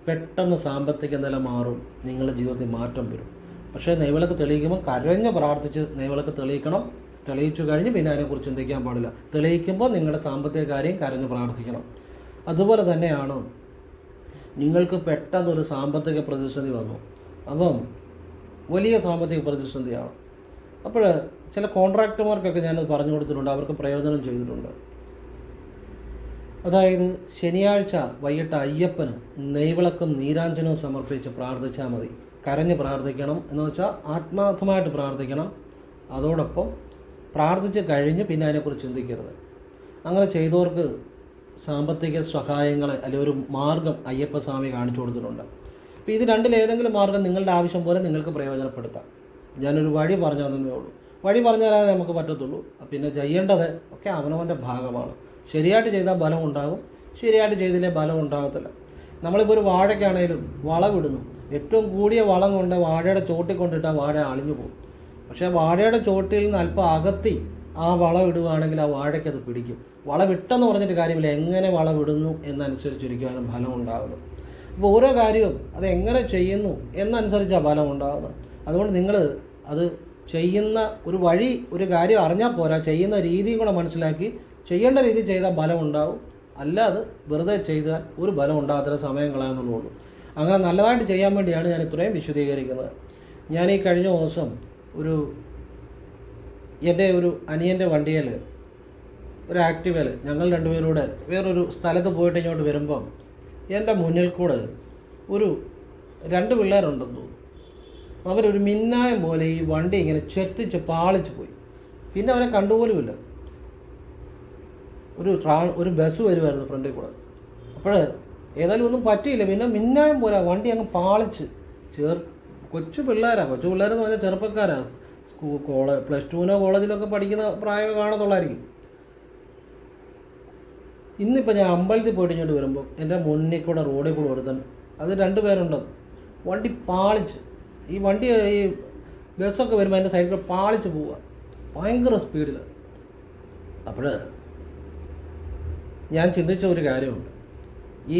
പെട്ടെന്ന് സാമ്പത്തിക നില മാറും, നിങ്ങളുടെ ജീവിതത്തിൽ മാറ്റം വരും. പക്ഷേ നെയ്വിളക്ക് തെളിയിക്കുമ്പോൾ കരഞ്ഞ് പ്രാർത്ഥിച്ച് നെയ്വിളക്ക് തെളിയിക്കണം. തെളിയിച്ചു കഴിഞ്ഞ് പിന്നെ അതിനെക്കുറിച്ച് ചിന്തിക്കാൻ പാടില്ല. തെളിയിക്കുമ്പോൾ നിങ്ങളുടെ സാമ്പത്തിക കാര്യം കരഞ്ഞ് പ്രാർത്ഥിക്കണം. അതുപോലെ തന്നെയാണ് നിങ്ങൾക്ക് പെട്ടെന്നൊരു സാമ്പത്തിക പ്രതിസന്ധി വന്നു, അപ്പം വലിയ സാമ്പത്തിക പ്രതിസന്ധിയാണ്. അപ്പോൾ ചില കോൺട്രാക്ടർമാർക്കൊക്കെ ഞാനത് പറഞ്ഞു കൊടുത്തിട്ടുണ്ട്, അവർക്ക് പ്രയോജനം ചെയ്തിട്ടുണ്ട്. അതായത് ശനിയാഴ്ച വൈകിട്ട് അയ്യപ്പന് നെയ്വിളക്കും നീരാഞ്ജനവും സമർപ്പിച്ച് പ്രാർത്ഥിച്ചാൽ മതി. കരഞ്ഞ് പ്രാർത്ഥിക്കണം എന്ന് വെച്ചാൽ ആത്മാർത്ഥമായിട്ട് പ്രാർത്ഥിക്കണം. അതോടൊപ്പം പ്രാർത്ഥിച്ച് കഴിഞ്ഞ് പിന്നെ അതിനെക്കുറിച്ച് ചിന്തിക്കരുത്. അങ്ങനെ ചെയ്തവർക്ക് സാമ്പത്തിക സഹായങ്ങൾ അല്ലെങ്കിൽ ഒരു മാർഗം അയ്യപ്പസ്വാമി കാണിച്ചു കൊടുത്തിട്ടുണ്ട്. അപ്പോൾ ഇത് രണ്ടിലേതെങ്കിലും മാർഗം നിങ്ങളുടെ ആവശ്യം പോലെ നിങ്ങൾക്ക് പ്രയോജനപ്പെടുത്താം. ഞാനൊരു വഴി പറഞ്ഞു തന്നേ ഉള്ളൂ. വഴി പറഞ്ഞു തരാനേ നമുക്ക് പറ്റത്തുള്ളൂ. പിന്നെ ചെയ്യേണ്ടത് ഒക്കെ അവനവൻ്റെ ഭാഗമാണ്. ശരിയായിട്ട് ചെയ്താൽ ബലം ഉണ്ടാകും, ശരിയായിട്ട് ചെയ്തില്ലേ ബലം ഉണ്ടാകത്തില്ല. നമ്മളിപ്പോൾ ഒരു വാഴയ്ക്കാണേലും വളമിടുന്നു, ഏറ്റവും കൂടിയ വളം കൊണ്ട് വാഴയുടെ ചോട്ടിൽ കൊണ്ടിട്ടാൽ വാഴ അളിഞ്ഞു പോകും. പക്ഷേ വാഴയുടെ ചോട്ടിൽ നിന്ന് അല്പം അകത്തി ആ വളം ഇടുകയാണെങ്കിൽ ആ വാഴയ്ക്ക് അത് പിടിക്കും. വളമിട്ടെന്ന് പറഞ്ഞിട്ട് കാര്യമില്ല, എങ്ങനെ വളമിടുന്നു എന്നനുസരിച്ചിരിക്കുവാനും ഫലം ഉണ്ടാകുന്നു. അപ്പോൾ ഓരോ കാര്യവും അത് എങ്ങനെ ചെയ്യുന്നു എന്നനുസരിച്ചാണ് ഫലം ഉണ്ടാകുന്നത്. അതുകൊണ്ട് നിങ്ങൾ അത് ചെയ്യുന്ന ഒരു വഴി, ഒരു കാര്യം അറിഞ്ഞാൽ പോരാ, ചെയ്യുന്ന രീതിയും കൂടെ മനസ്സിലാക്കി ചെയ്യേണ്ട രീതി ചെയ്താൽ ബലം ഉണ്ടാവും. അല്ലാതെ വെറുതെ ചെയ്താൽ ഒരു ബലം ഉണ്ടാകാത്ത സമയം കളയാന്നുള്ളൂ. അങ്ങനെ നല്ലതായിട്ട് ചെയ്യാൻ വേണ്ടിയാണ് ഞാൻ ഇത്രയും വിശദീകരിക്കുന്നത്. ഞാൻ ഈ കഴിഞ്ഞ ദിവസം എൻ്റെ ഒരു അനിയൻ്റെ വണ്ടിയിൽ, ഒരു ആക്റ്റീവയിൽ ഞങ്ങൾ രണ്ടുപേരൂടെ വേറൊരു സ്ഥലത്ത് പോയിട്ട് ഇങ്ങോട്ട് വരുമ്പം എൻ്റെ മുന്നിൽ കൂടെ ഒരു 2 പിള്ളേരുണ്ടെന്ന് തോന്നുന്നു. അവരൊരു മിന്നായം പോലെ ഈ വണ്ടി ഇങ്ങനെ ചെത്തിച്ച് പാളിച്ച് പോയി. പിന്നെ അവരെ കണ്ടുപോലുമില്ല. ഒരു ബസ് വരുമായിരുന്നു ഫ്രണ്ടിൽ കൂടെ. അപ്പോൾ ഏതായാലും ഒന്നും പറ്റിയില്ല. പിന്നെ മിന്നായം പോലെ വണ്ടി അങ്ങ് പാളിച്ച് കൊച്ചു പിള്ളേരാണ്. കൊച്ചു പിള്ളേരെന്ന് പറഞ്ഞാൽ ചെറുപ്പക്കാരാണ്. +2 കോളേജിലൊക്കെ പഠിക്കുന്ന പ്രായം കാണത്തുള്ളായിരിക്കും. ഇന്നിപ്പോൾ ഞാൻ അമ്പലത്തിൽ പോയിട്ട് ഇങ്ങോട്ട് വരുമ്പോൾ എൻ്റെ മുന്നിൽ കൂടെ റോഡിൽ കൂടെ ഒരുത്തൻ, അത് 2 പേരുണ്ടെന്ന്, വണ്ടി പാളിച്ച്, ഈ വണ്ടി ഈ ബസ്സൊക്കെ വരുമ്പോൾ എൻ്റെ സൈഡിൽ കൂടെ പാളിച്ച് പോവുക ഭയങ്കര സ്പീഡിൽ. അപ്പോൾ ഞാൻ ചിന്തിച്ച ഒരു കാര്യമുണ്ട്.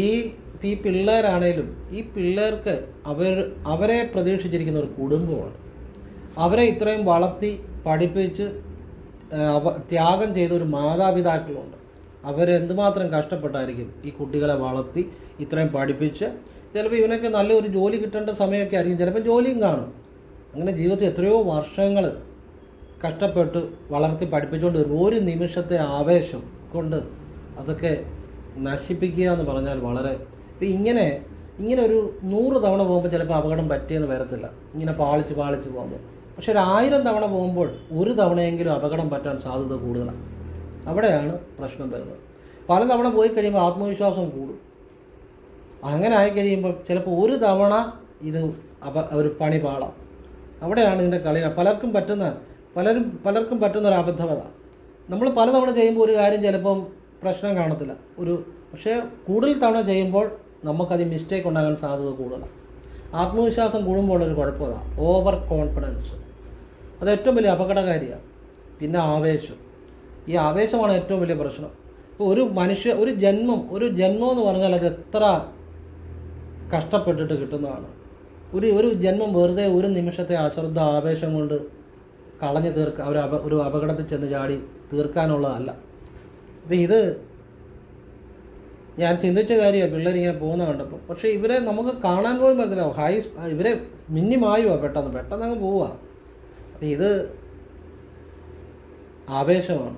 ഈ പിള്ളേരാണേലും ഈ പിള്ളേർക്ക് അവരെ പ്രതീക്ഷിച്ചിരിക്കുന്ന ഒരു കുടുംബമാണ്. അവരെ ഇത്രയും വളർത്തി പഠിപ്പിച്ച് ത്യാഗം ചെയ്ത ഒരു മാതാപിതാക്കളുണ്ട്. അവരെന്തുമാത്രം കഷ്ടപ്പെട്ടായിരിക്കും ഈ കുട്ടികളെ വളർത്തി ഇത്രയും പഠിപ്പിച്ച്. ചിലപ്പോൾ ഇവനൊക്കെ നല്ലൊരു ജോലി കിട്ടേണ്ട സമയമൊക്കെ ആയിരിക്കും, ചിലപ്പോൾ ജോലിയും കാണും. അങ്ങനെ ജീവിതത്തിൽ എത്രയോ വർഷങ്ങൾ കഷ്ടപ്പെട്ട് വളർത്തി പഠിപ്പിച്ചുകൊണ്ട് ഒരു നിമിഷത്തെ ആവേശം കൊണ്ട് അതൊക്കെ നശിപ്പിക്കുക എന്ന് പറഞ്ഞാൽ വളരെ, ഇപ്പം ഇങ്ങനെ ഒരു 100 തവണ പോകുമ്പോൾ ചിലപ്പോൾ അപകടം പറ്റിയെന്ന് വരത്തില്ല, ഇങ്ങനെ പാളിച്ച് പോകുമ്പോൾ. പക്ഷെ ഒരു 1000 തവണ പോകുമ്പോൾ ഒരു തവണയെങ്കിലും അപകടം പറ്റാൻ സാധ്യത കൂടുതലാണ്. അവിടെയാണ് പ്രശ്നം വരുന്നത്. പല തവണ പോയി കഴിയുമ്പോൾ ആത്മവിശ്വാസം കൂടും. അങ്ങനെ ആയിക്കഴിയുമ്പോൾ ചിലപ്പോൾ ഒരു തവണ ഇത് ഒരു പണി പാളാം. അവിടെയാണ് ഇതിൻ്റെ കളി. പലർക്കും പറ്റുന്ന ഒരു അബദ്ധത. നമ്മൾ പലതവണ ചെയ്യുമ്പോൾ ഒരു കാര്യം ചിലപ്പം പ്രശ്നം കാണത്തില്ല, പക്ഷേ കൂടുതൽ തവണ ചെയ്യുമ്പോൾ നമുക്കത് മിസ്റ്റേക്ക് ഉണ്ടാകാൻ സാധ്യത കൂടുതലാണ്. ആത്മവിശ്വാസം കൂടുമ്പോൾ ഒരു കുഴപ്പമില്ല, ഓവർ കോൺഫിഡൻസ്. അത് ഏറ്റവും വലിയ അപകടകാരിയാണ്. പിന്നെ ആവേശം, ഈ ആവേശമാണ് ഏറ്റവും വലിയ പ്രശ്നം. ഇപ്പോൾ ഒരു ജന്മം എന്ന് പറഞ്ഞാൽ അത് എത്ര കഷ്ടപ്പെട്ടിട്ട് കിട്ടുന്നതാണ്. ഒരു ജന്മം വെറുതെ ഒരു നിമിഷത്തെ അശ്രദ്ധ ആവേശം കൊണ്ട് കളഞ്ഞു ഒരു അപകടത്തിൽ ചെന്ന് ചാടി തീർക്കാനുള്ളതല്ല. അപ്പം ഇത് ഞാൻ ചിന്തിച്ച കാര്യമാണ് പിള്ളേരിങ്ങനെ പോകുന്ന കണ്ടപ്പോൾ. പക്ഷേ ഇവരെ നമുക്ക് കാണാൻ പോലും പറ്റില്ല. ഇവരെ മിന്നിമായുവാ, പെട്ടെന്ന് അങ്ങ് പോവുക. അപ്പം ഇത് ആവേശമാണ്.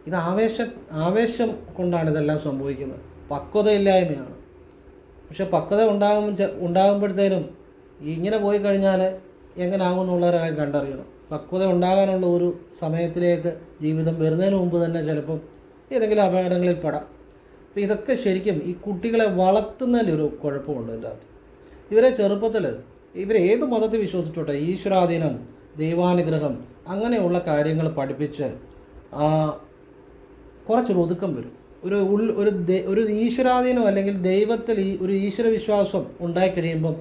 ഇത് ആവേശം കൊണ്ടാണ് ഇതെല്ലാം സംഭവിക്കുന്നത്. പക്വതയില്ലായ്മയാണ്. പക്ഷെ പക്വത ഉണ്ടാകുമ്പോഴത്തേനും ഇങ്ങനെ പോയി കഴിഞ്ഞാൽ എങ്ങനെയാകും എന്നുള്ളവരെ കണ്ടറിയണം. പക്വത ഉണ്ടാകാനുള്ള ഒരു സമയത്തിലേക്ക് ജീവിതം വരുന്നതിന് മുമ്പ് തന്നെ ചിലപ്പം ഏതെങ്കിലും അപകടങ്ങളിൽ പെടാം. അപ്പോൾ ഇതൊക്കെ ശരിക്കും ഈ കുട്ടികളെ വളർത്തുന്നതിലൊരു കുഴപ്പമുണ്ട് ഇതിൻ്റെ അകത്ത്. ഇവരെ ചെറുപ്പത്തിൽ ഇവരേത് മതത്തിൽ വിശ്വസിച്ചോട്ടെ, ഈശ്വരാധീനം, ദൈവാനുഗ്രഹം അങ്ങനെയുള്ള കാര്യങ്ങൾ പഠിപ്പിച്ച് കുറച്ചൊരു ഒതുക്കം വരും. ഒരു ഈശ്വരാധീനം അല്ലെങ്കിൽ ദൈവത്തിൽ ഒരു ഈശ്വരവിശ്വാസം ഉണ്ടായിക്കഴിയുമ്പം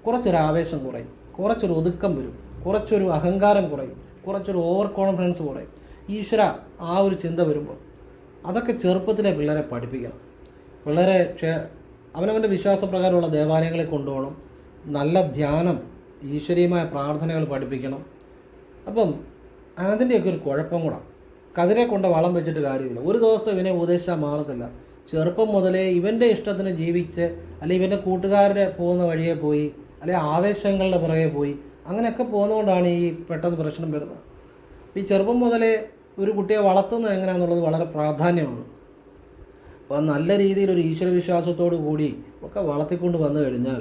കുറച്ചൊരു ആവേശം കുറയും, കുറച്ചൊരു ഒതുക്കം വരും, കുറച്ചൊരു അഹങ്കാരം കുറയും, കുറച്ചൊരു ഓവർ കോൺഫിഡൻസ് കുറയും. ഈശ്വര ആ ഒരു ചിന്ത വരുമ്പോൾ അതൊക്കെ ചെറുപ്പത്തിലെ പിള്ളേരെ പഠിപ്പിക്കണം. പിള്ളേരെ അവനവൻ്റെ വിശ്വാസപ്രകാരമുള്ള ദേവാലയങ്ങളിൽ കൊണ്ടുപോകണം. നല്ല ധ്യാനം, ഈശ്വരീയമായ പ്രാർത്ഥനകൾ പഠിപ്പിക്കണം. അപ്പം അതിൻ്റെയൊക്കെ ഒരു കുഴപ്പം കൂടാണ്. കതിരെ കൊണ്ട് വളം വെച്ചിട്ട് കാര്യമില്ല. ഒരു ദിവസം ഇവനെ ഉപദേശിച്ചാൽ മാറത്തില്ല. ചെറുപ്പം മുതലേ ഇവൻ്റെ ഇഷ്ടത്തിന് ജീവിച്ച്, അല്ലെങ്കിൽ ഇവൻ്റെ കൂട്ടുകാരുടെ പോകുന്ന വഴിയെ പോയി, അല്ലെങ്കിൽ ആവേശങ്ങളുടെ പുറകെ പോയി, അങ്ങനെയൊക്കെ പോകുന്നതുകൊണ്ടാണ് ഈ പെട്ടെന്ന് പ്രശ്നം വരുന്നത്. ഈ ചെറുപ്പം മുതലേ ഒരു കുട്ടിയെ വളർത്തുന്നത് എങ്ങനെയാണെന്നുള്ളത് വളരെ പ്രാധാന്യമാണ്. അപ്പോൾ നല്ല രീതിയിൽ ഒരു ഈശ്വരവിശ്വാസത്തോടു കൂടി ഒക്കെ വളർത്തിക്കൊണ്ട് വന്നു കഴിഞ്ഞാൽ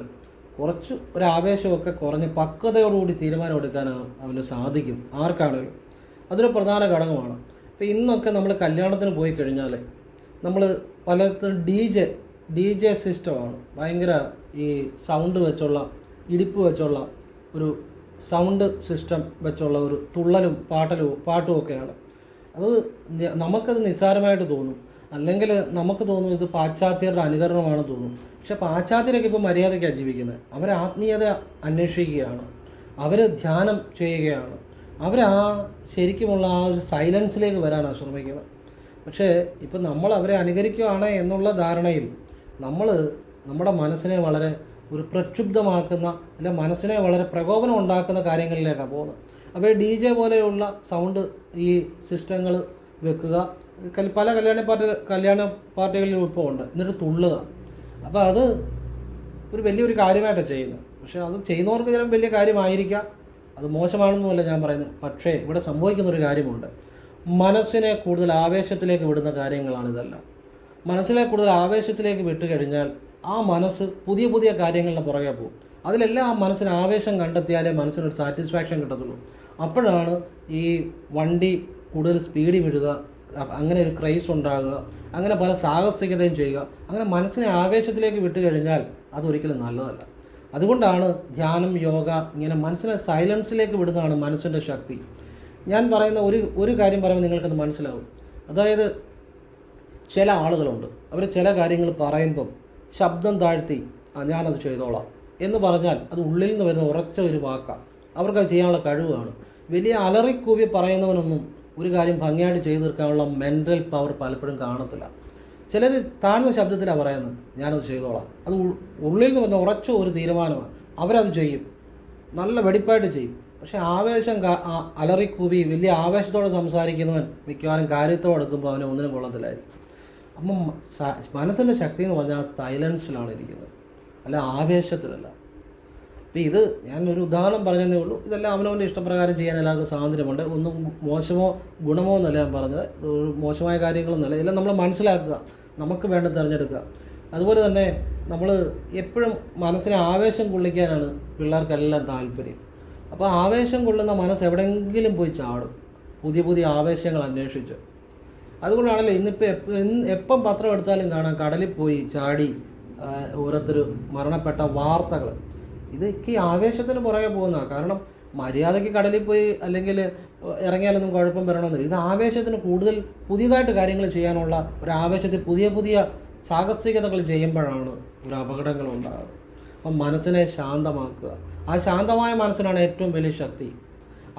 കുറച്ച് ഒരു ആവേശമൊക്കെ കുറഞ്ഞ് പക്വതയോടുകൂടി തീരുമാനം എടുക്കാൻ അവന് സാധിക്കും. ആർക്കാണെങ്കിലും അതൊരു പ്രധാന ഘടകമാണ്. ഇപ്പോൾ ഇന്നൊക്കെ നമ്മൾ കല്യാണത്തിന് പോയി കഴിഞ്ഞാൽ നമ്മൾ പലർക്കും ഡി ജെ സിസ്റ്റമാണ്. ഭയങ്കര ഈ സൗണ്ട് വെച്ചുള്ള, ഇടിപ്പ് വെച്ചുള്ള ഒരു സൗണ്ട് സിസ്റ്റം വെച്ചുള്ള ഒരു തുള്ളലും പാട്ടും ഒക്കെയാണ്. അത് നമുക്കത് നിസ്സാരമായിട്ട് തോന്നും, അല്ലെങ്കിൽ നമുക്ക് തോന്നും ഇത് പാശ്ചാത്യരുടെ അനുകരണമാണെന്ന് തോന്നും. പക്ഷെ പാശ്ചാത്യരൊക്കെ ഇപ്പോൾ മര്യാദയ്ക്കാണ് ജീവിക്കുന്നത്. അവർ ആത്മീയത അന്വേഷിക്കുകയാണ്, അവർ ധ്യാനം ചെയ്യുകയാണ്, അവർ ശരിക്കുമുള്ള ആ ഒരു സൈലൻസിലേക്ക് വരാനാണ് ശ്രമിക്കുന്നത്. പക്ഷേ ഇപ്പം നമ്മൾ അവരെ അനുകരിക്കുകയാണ് എന്നുള്ള ധാരണയിൽ നമ്മുടെ മനസ്സിനെ വളരെ ഒരു പ്രക്ഷുബ്ധമാക്കുന്ന, അല്ലെങ്കിൽ മനസ്സിനെ വളരെ പ്രകോപനം ഉണ്ടാക്കുന്ന കാര്യങ്ങളിലേക്കാണ് പോകുന്നത്. അപ്പോൾ DJ പോലെയുള്ള സൗണ്ട് ഈ സിസ്റ്റങ്ങൾ വെക്കുക, പല കല്യാണ പാർട്ടികളിലും ഇപ്പോൾ ഉണ്ട്, എന്നിട്ട് തുള്ളുക. അപ്പോൾ അത് വലിയൊരു കാര്യമായിട്ടാണ് ചെയ്യുന്നത്. പക്ഷേ അത് ചെയ്യുന്നവർക്ക് ചിലപ്പോൾ വലിയ കാര്യമായിരിക്കാം, അത് മോശമാണെന്നല്ല ഞാൻ പറയുന്നത്. പക്ഷേ ഇവിടെ സംഭവിക്കുന്നൊരു കാര്യമുണ്ട്. മനസ്സിനെ കൂടുതൽ ആവേശത്തിലേക്ക് വിടുന്ന കാര്യങ്ങളാണ് ഇതെല്ലാം. മനസ്സിനെ കൂടുതൽ ആവേശത്തിലേക്ക് വിട്ട് കഴിഞ്ഞാൽ ആ മനസ്സ് പുതിയ പുതിയ കാര്യങ്ങളുടെ പുറകെ പോകും. അതിലെല്ലാം ആ മനസ്സിന് ആവേശം കണ്ടെത്തിയാലേ മനസ്സിനൊരു സാറ്റിസ്ഫാക്ഷൻ കിട്ടത്തുള്ളൂ. അപ്പോഴാണ് ഈ വണ്ടി കൂടുതൽ സ്പീഡിൽ വിടുക, അങ്ങനെ ഒരു ക്രൈസ് ഉണ്ടാകുക, അങ്ങനെ പല സാഹസികതയും ചെയ്യുക. അങ്ങനെ മനസ്സിനെ ആവേശത്തിലേക്ക് വിട്ട് കഴിഞ്ഞാൽ അതൊരിക്കലും നല്ലതല്ല. അതുകൊണ്ടാണ് ധ്യാനം, യോഗ ഇങ്ങനെ മനസ്സിനെ സൈലൻസിലേക്ക് വിടുന്നതാണ് മനസ്സിൻ്റെ ശക്തി. ഞാൻ പറയുന്ന ഒരു കാര്യം പറയുമ്പോൾ നിങ്ങൾക്കത് മനസ്സിലാവും. അതായത് ചില ആളുകളുണ്ട്, അവർ ചില കാര്യങ്ങൾ പറയുമ്പം ശബ്ദം താഴ്ത്തി ഞാനത് ചെയ്തോളാം എന്ന് പറഞ്ഞാൽ അത് ഉള്ളിൽ നിന്ന് വരുന്ന ഉറച്ച ഒരു വാക്കാണ്. അവർക്കത് ചെയ്യാനുള്ള കഴിവാണ്. വലിയ അലറിക്കൂവി പറയുന്നവനൊന്നും ഒരു കാര്യം ഭംഗിയായിട്ട് ചെയ്തു തീർക്കാനുള്ള മെൻ്റൽ പവർ പലപ്പോഴും കാണത്തില്ല. ചിലർ താഴ്ന്ന ശബ്ദത്തിലാണ് പറയുന്നത് ഞാനത് ചെയ്തോളാം. അത് ഉള്ളിൽ നിന്ന് വരുന്ന ഉറച്ച ഒരു തീരുമാനമാണ്. അവരത് ചെയ്യും, നല്ല വെടിപ്പായിട്ട് ചെയ്യും. പക്ഷേ ആവേശം അലറിക്കൂവി വലിയ ആവേശത്തോടെ സംസാരിക്കുന്നവൻ മിക്കവാറും കാര്യത്തോടെ എടുക്കുമ്പോൾ അവനെ ഒന്നിനും കൊള്ളത്തില്ലായിരിക്കും. അപ്പം മനസ്സിൻ്റെ ശക്തി എന്ന് പറഞ്ഞാൽ സൈലൻസിലാണ് ഇരിക്കുന്നത്, അല്ല ആവേശത്തിലല്ല. അപ്പം ഇത് ഞാനൊരു ഉദാഹരണം പറഞ്ഞതേ ഉള്ളൂ. ഇതെല്ലാം അവനവൻ്റെ ഇഷ്ടപ്രകാരം ചെയ്യാൻ എല്ലാവർക്കും സ്വാതന്ത്ര്യമുണ്ട്. ഒന്നും മോശമോ ഗുണമോ എന്നല്ല ഞാൻ പറഞ്ഞത്, ഒരു മോശമായ കാര്യങ്ങളൊന്നുമല്ല. എല്ലാം നമ്മൾ മനസ്സിലാക്കുക, നമുക്ക് വേണ്ട തിരഞ്ഞെടുക്കുക. അതുപോലെ തന്നെ നമ്മൾ എപ്പോഴും മനസ്സിനെ ആവേശം കൊള്ളിക്കാനാണ് പിള്ളേർക്കെല്ലാം താല്പര്യം. അപ്പോൾ ആവേശം കൊള്ളുന്ന മനസ്സ് എവിടെയെങ്കിലും പോയി ചാടും, പുതിയ പുതിയ ആവേശങ്ങൾ അന്വേഷിച്ച്. അതുകൊണ്ടാണല്ലോ ഇന്നിപ്പോൾ എപ്പം പത്രം എടുത്താലും കാണാം കടലിൽ പോയി ചാടി ഓരോരുത്തർ മരണപ്പെട്ട വാർത്തകൾ. ഇതൊക്കെ ആവേശത്തിന് പുറകെ പോകുന്നതാണ്. കാരണം മര്യാദയ്ക്ക് കടലിൽ പോയി അല്ലെങ്കിൽ ഇറങ്ങിയാലൊന്നും കുഴപ്പം വരണമെന്നില്ല. ഇത് ആവേശത്തിന് കൂടുതൽ പുതിയതായിട്ട് കാര്യങ്ങൾ ചെയ്യാനുള്ള ഒരു ആവേശത്തിൽ പുതിയ പുതിയ സാഹസികതകൾ ചെയ്യുമ്പോഴാണ് ഒരു അപകടങ്ങൾ ഉണ്ടാകുന്നത്. അപ്പം മനസ്സിനെ ശാന്തമാക്കുക. ആ ശാന്തമായ മനസ്സിനാണ് ഏറ്റവും വലിയ ശക്തി.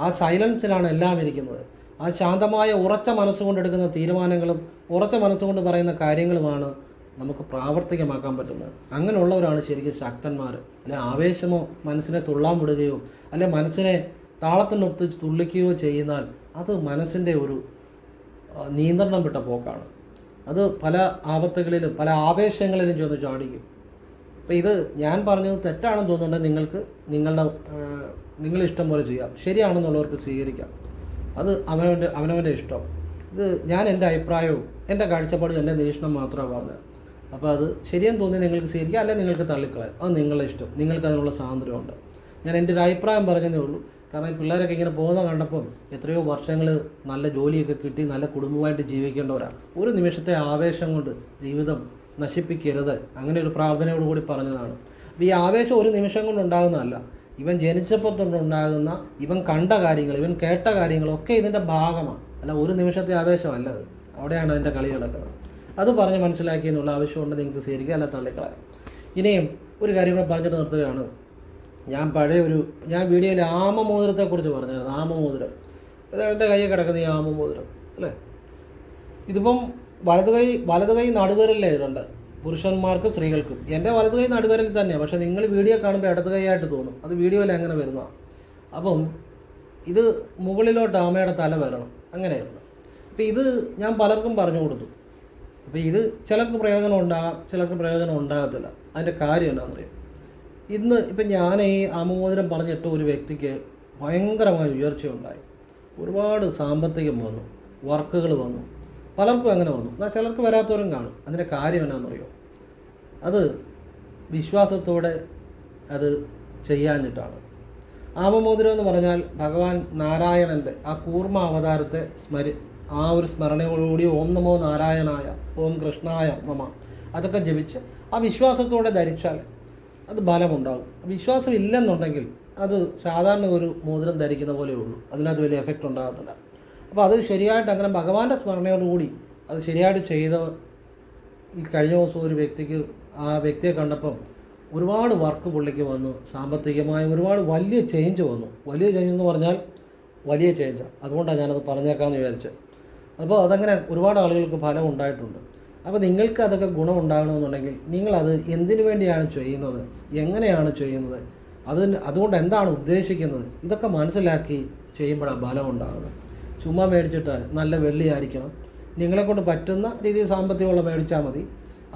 ആ സൈലൻസിലാണ് എല്ലാം ഇരിക്കുന്നത്. ആ ശാന്തമായ ഉറച്ച മനസ്സുകൊണ്ട് എടുക്കുന്ന തീരുമാനങ്ങളും ഉറച്ച മനസ്സുകൊണ്ട് പറയുന്ന കാര്യങ്ങളുമാണ് നമുക്ക് പ്രാവർത്തികമാക്കാൻ പറ്റുന്നത്. അങ്ങനെയുള്ളവരാണ് ശരിക്കും ശക്തന്മാർ. അല്ലെ ആവേശമോ മനസ്സിനെ തുള്ളാൻ വിടുകയോ അല്ലെ മനസ്സിനെ താളത്തിനൊത്ത് തുള്ളിക്കുകയോ ചെയ്യുന്നാൽ അത് മനസ്സിൻ്റെ ഒരു നിയന്ത്രണം വിട്ട പോക്കാണ്. അത് പല ആപത്തുകളിലും പല ആവേശങ്ങളിലും ചെന്ന് ചാടിക്കും. അപ്പോൾ ഇത് ഞാൻ പറഞ്ഞത് തെറ്റാണെന്ന് തോന്നുന്നുണ്ടെങ്കിൽ നിങ്ങൾ ഇഷ്ടം പോലെ ചെയ്യാം. ശരിയാണെന്നുള്ളവർക്ക് സ്വീകരിക്കാം. അത് അവനവൻ്റെ ഇഷ്ടം. ഇത് ഞാൻ എൻ്റെ അഭിപ്രായവും എൻ്റെ കാഴ്ചപ്പാടും എൻ്റെ നിരീക്ഷണം മാത്രമാണ് പറഞ്ഞത്. അപ്പോൾ അത് ശരിയെന്ന് തോന്നി നിങ്ങൾക്ക് സ്വീകരിക്കുക, അല്ലെങ്കിൽ നിങ്ങൾക്ക് തള്ളിക്കളയാം. അത് നിങ്ങളുടെ ഇഷ്ടം, നിങ്ങൾക്ക് അതിനുള്ള സ്വാതന്ത്ര്യമുണ്ട്. ഞാൻ എൻ്റെ ഒരു അഭിപ്രായം പറഞ്ഞതേ ഉള്ളൂ. കാരണം ഈ പിള്ളേരൊക്കെ ഇങ്ങനെ പോകുന്ന കണ്ടപ്പം എത്രയോ വർഷങ്ങൾ നല്ല ജോലിയൊക്കെ കിട്ടി നല്ല കുടുംബമായിട്ട് ജീവിക്കേണ്ടവരാണ്. ഒരു നിമിഷത്തെ ആവേശം കൊണ്ട് ജീവിതം നശിപ്പിക്കരുത്, അങ്ങനെ ഒരു പ്രാർത്ഥനയോടുകൂടി പറഞ്ഞതാണ്. അപ്പോൾ ഈ ആവേശം ഒരു നിമിഷം കൊണ്ട് ഉണ്ടാകുന്നതല്ല, ഇവൻ ജനിച്ചപ്പോൾ തൊണ്ടുണ്ടാകുന്ന ഇവൻ കണ്ട കാര്യങ്ങൾ, ഇവൻ കേട്ട കാര്യങ്ങളൊക്കെ ഇതിൻ്റെ ഭാഗമാണ്. അല്ല ഒരു നിമിഷത്തെ ആവേശമല്ല അത്. അവിടെയാണ് അതിൻ്റെ കളി കിടക്കുന്നത്. അത് പറഞ്ഞ് മനസ്സിലാക്കി എന്നുള്ള ആവശ്യമുണ്ട്, നിങ്ങൾക്ക് സ്വീകരിക്കുക, അല്ല തള്ളിക്കളയാം. ഇനിയും ഒരു കാര്യം കൂടെ പറഞ്ഞിട്ട് നിർത്തുകയാണ്. ഞാൻ വീഡിയോയിൽ ആമമോതിരത്തെക്കുറിച്ച് പറഞ്ഞായിരുന്നു. ആമമോതിരം, എൻ്റെ കയ്യിൽ കിടക്കുന്ന ഈ ആമമോതിരം അല്ലേ, ഇതിപ്പം വലത് കൈ നടുവിരലല്ലേ ഇടണ്ട, പുരുഷന്മാർക്കും സ്ത്രീകൾക്കും. എൻ്റെ വലത് കൈ നടുവിരൽ തന്നെയാണ്, പക്ഷേ നിങ്ങൾ വീഡിയോ കാണുമ്പോൾ ഇടത് കൈയായിട്ട് തോന്നും. അത് വീഡിയോയിൽ അങ്ങനെ വരുന്നതാണ്. അപ്പം ഇത് മുകളിലോട്ട് ആമയുടെ തല വരണം, അങ്ങനെയായിരുന്നു. അപ്പോൾ ഇത് ഞാൻ പലർക്കും പറഞ്ഞു കൊടുത്തു. അപ്പോൾ ഇത് ചിലർക്ക് പ്രയോജനം ഉണ്ടാകാം, ചിലർക്ക് പ്രയോജനം ഉണ്ടാകത്തില്ല. അതിൻ്റെ കാര്യം എന്താണെന്നറിയാം. ഇന്ന് ഇപ്പം ഞാൻ ഈ ആമമോതിരം പറഞ്ഞിട്ട് ഒരു വ്യക്തിക്ക് ഭയങ്കരമായ ഉയർച്ചയുണ്ടായി. ഒരുപാട് സാമ്പത്തികം വന്നു, വർക്കുകൾ വന്നു. പലർക്കും അങ്ങനെ വന്നു, എന്നാൽ ചിലർക്ക് വരാത്തവരും കാണും. അതിൻ്റെ കാര്യം എന്നാണെന്നറിയോ, അത് വിശ്വാസത്തോടെ അത് ചെയ്യാഞ്ഞിട്ടാണ്. ആമമോതിരം എന്ന് പറഞ്ഞാൽ ഭഗവാൻ നാരായണൻ്റെ ആ കൂർമ്മ അവതാരത്തെ ആ ഒരു സ്മരണയോടുകൂടി ഓം നമോ നാരായണായ, ഓം കൃഷ്ണായ നമ അതൊക്കെ ജപിച്ച് ആ വിശ്വാസത്തോടെ ധരിച്ചാൽ അത് ബലമുണ്ടാകും. വിശ്വാസം ഇല്ലെന്നുണ്ടെങ്കിൽ അത് സാധാരണ ഒരു മോതിരം ധരിക്കുന്ന പോലെ ഉള്ളൂ, അതിനകത്ത് വലിയ എഫക്റ്റ് ഉണ്ടാകത്തില്ല. അപ്പോൾ അത് ശരിയായിട്ട് അങ്ങനെ ഭഗവാന്റെ സ്മരണയോടുകൂടി അത് ശരിയായിട്ട് ചെയ്ത ഈ കഴിഞ്ഞ ദിവസം ഒരു വ്യക്തിക്ക് ആ വ്യക്തിയെ കണ്ടപ്പം ഒരുപാട് വർക്ക് പുള്ളിക്ക് വന്നു, സാമ്പത്തികമായി ഒരുപാട് വലിയ ചേഞ്ച് വന്നു. വലിയ ചേഞ്ച് എന്ന് പറഞ്ഞാൽ വലിയ ചേഞ്ചാണ്. അതുകൊണ്ടാണ് ഞാനത് പറഞ്ഞേക്കാമെന്ന് വിചാരിച്ചത്. അപ്പോൾ അതങ്ങനെ ഒരുപാട് ആളുകൾക്ക് ഫലം ഉണ്ടായിട്ടുണ്ട്. അപ്പോൾ നിങ്ങൾക്ക് അതൊക്കെ ഗുണമുണ്ടാകണമെന്നുണ്ടെങ്കിൽ നിങ്ങളത് എന്തിനു വേണ്ടിയാണ് ചെയ്യുന്നത്, എങ്ങനെയാണ് ചെയ്യുന്നത്, അതുകൊണ്ട് എന്താണ് ഉദ്ദേശിക്കുന്നത്, ഇതൊക്കെ മനസ്സിലാക്കി ചെയ്യുമ്പോഴാണ് ബലം ഉണ്ടാകുന്നത്. ചുമ്മാ മേടിച്ചിട്ട് നല്ല വെള്ളിയായിരിക്കണം, നിങ്ങളെക്കൊണ്ട് പറ്റുന്ന രീതിയിൽ സാമ്പത്തികമുള്ള മേടിച്ചാൽ മതി.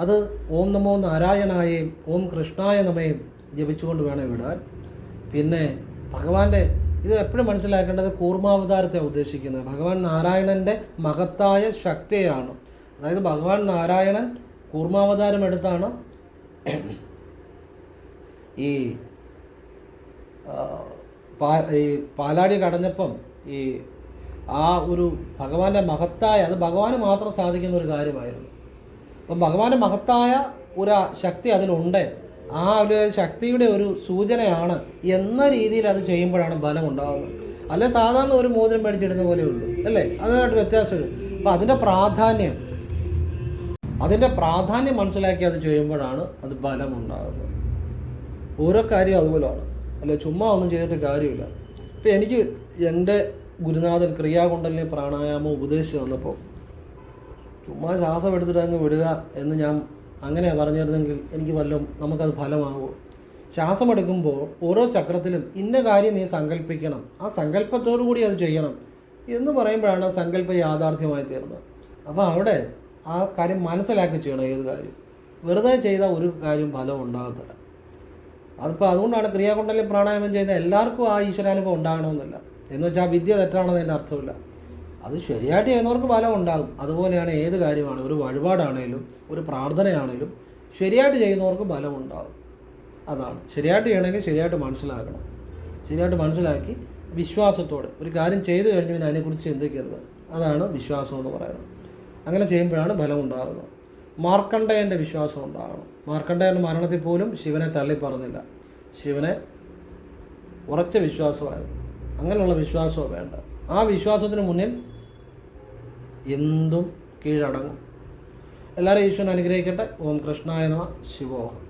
അത് ഓം നമോ നാരായണായേയും ഓം കൃഷ്ണായ നമയും ജപിച്ചുകൊണ്ട് വേണം വിടാൻ. പിന്നെ ഭഗവാന്റെ ഇത് എപ്പോഴും മനസ്സിലാക്കേണ്ടത് കൂർമാവതാരത്തെ ഉദ്ദേശിക്കുന്നത് ഭഗവാൻ നാരായണൻ്റെ മഹത്തായ ശക്തിയാണ്. അതായത് ഭഗവാൻ നാരായണൻ കൂർമാവതാരം എടുത്താണ് ഈ പാലാടി കടഞ്ഞപ്പം ഈ ആ ഒരു ഭഗവാന്റെ മഹത്തായ, അത് ഭഗവാന് മാത്രം സാധിക്കുന്ന ഒരു കാര്യമായിരുന്നു. അപ്പം ഭഗവാന്റെ മഹത്തായ ഒരു ശക്തി അതിലുണ്ട്, ആ ഒരു ശക്തിയുടെ ഒരു സൂചനയാണ് എന്ന രീതിയിൽ അത് ചെയ്യുമ്പോഴാണ് ബലം ഉണ്ടാകുന്നത്. അല്ലെ സാധാരണ ഒരു മോതിരം മേടിച്ചിടുന്ന പോലെ ഉള്ളൂ അല്ലേ, അതിനായിട്ട് വ്യത്യാസമുണ്ട്. അപ്പം അതിൻ്റെ പ്രാധാന്യം മനസ്സിലാക്കി അത് ചെയ്യുമ്പോഴാണ് അത് ബലം ഉണ്ടാകുന്നത്. ഓരോ കാര്യം അതുപോലെയാണ്, അല്ലെ ചുമ്മാ ഒന്നും ചെയ്തിട്ട് കാര്യമില്ല. ഇപ്പം എനിക്ക് എൻ്റെ ഗുരുനാഥൻ ക്രിയാകുണ്ടലിനെ പ്രാണായാമം ഉപദേശിച്ച് തന്നപ്പോൾ ചുമ്മാ ശ്വാസം എടുത്തിട്ട് അങ്ങ് വിടുക എന്ന് ഞാൻ അങ്ങനെ പറഞ്ഞിരുന്നെങ്കിൽ എനിക്ക് നമുക്കത് ഫലമാകുമോ? ശ്വാസം എടുക്കുമ്പോൾ ഓരോ ചക്രത്തിലും ഇന്ന കാര്യം നീ സങ്കല്പിക്കണം, ആ സങ്കല്പത്തോടു കൂടി അത് ചെയ്യണം എന്ന് പറയുമ്പോഴാണ് ആ സങ്കല്പം യാഥാർത്ഥ്യമായി തീർന്നത്. അപ്പോൾ അവിടെ ആ കാര്യം മനസ്സിലാക്കി ചെയ്യണം. ഏത് കാര്യം വെറുതെ ചെയ്താൽ ഒരു കാര്യം ഫലം ഉണ്ടാകത്തില്ല. അതിപ്പോൾ അതുകൊണ്ടാണ് ക്രിയാകുണ്ടലിൽ പ്രാണായാമം ചെയ്യുന്ന എല്ലാവർക്കും ആ ഈശ്വരാനുഭവം ഉണ്ടാകണമെന്നില്ല. എന്ന് വെച്ചാൽ ആ വിദ്യ തെറ്റാണെന്നതിൻ്റെ അർത്ഥമില്ല. അത് ശരിയായിട്ട് ചെയ്യുന്നവർക്ക് ഫലം ഉണ്ടാകും. അതുപോലെയാണ് ഏത് കാര്യമാണ്, ഒരു വഴിപാടാണേലും ഒരു പ്രാർത്ഥനയാണേലും ശരിയായിട്ട് ചെയ്യുന്നവർക്ക് ഫലം ഉണ്ടാകും. അതാണ് ശരിയായിട്ട് ചെയ്യണമെങ്കിൽ ശരിയായിട്ട് മനസ്സിലാക്കണം. ശരിയായിട്ട് മനസ്സിലാക്കി വിശ്വാസത്തോടെ ഒരു കാര്യം ചെയ്തു കഴിഞ്ഞ് പിന്നെ അതിനെക്കുറിച്ച് ചിന്തിക്കരുത്. അതാണ് വിശ്വാസം എന്ന് പറയുന്നത്. അങ്ങനെ ചെയ്യുമ്പോഴാണ് ഫലം ഉണ്ടാകുന്നത്. മാർക്കണ്ഡേയൻ്റെ വിശ്വാസം ഉണ്ടാകണം. മാർക്കണ്ഡേയൻ്റെ മരണത്തിൽ പോലും ശിവനെ തള്ളി പറഞ്ഞില്ല. ശിവനെ ഉറച്ച വിശ്വാസമായിരുന്നു. അങ്ങനെയുള്ള വിശ്വാസവും വേണ്ട. ആ വിശ്വാസത്തിന് മുന്നിൽ എന്തും കീഴടങ്ങും. എല്ലാവരും ഈശ്വരൻ അനുഗ്രഹിക്കട്ടെ. ഓം കൃഷ്ണായ നമഃ. ശിവോഹം.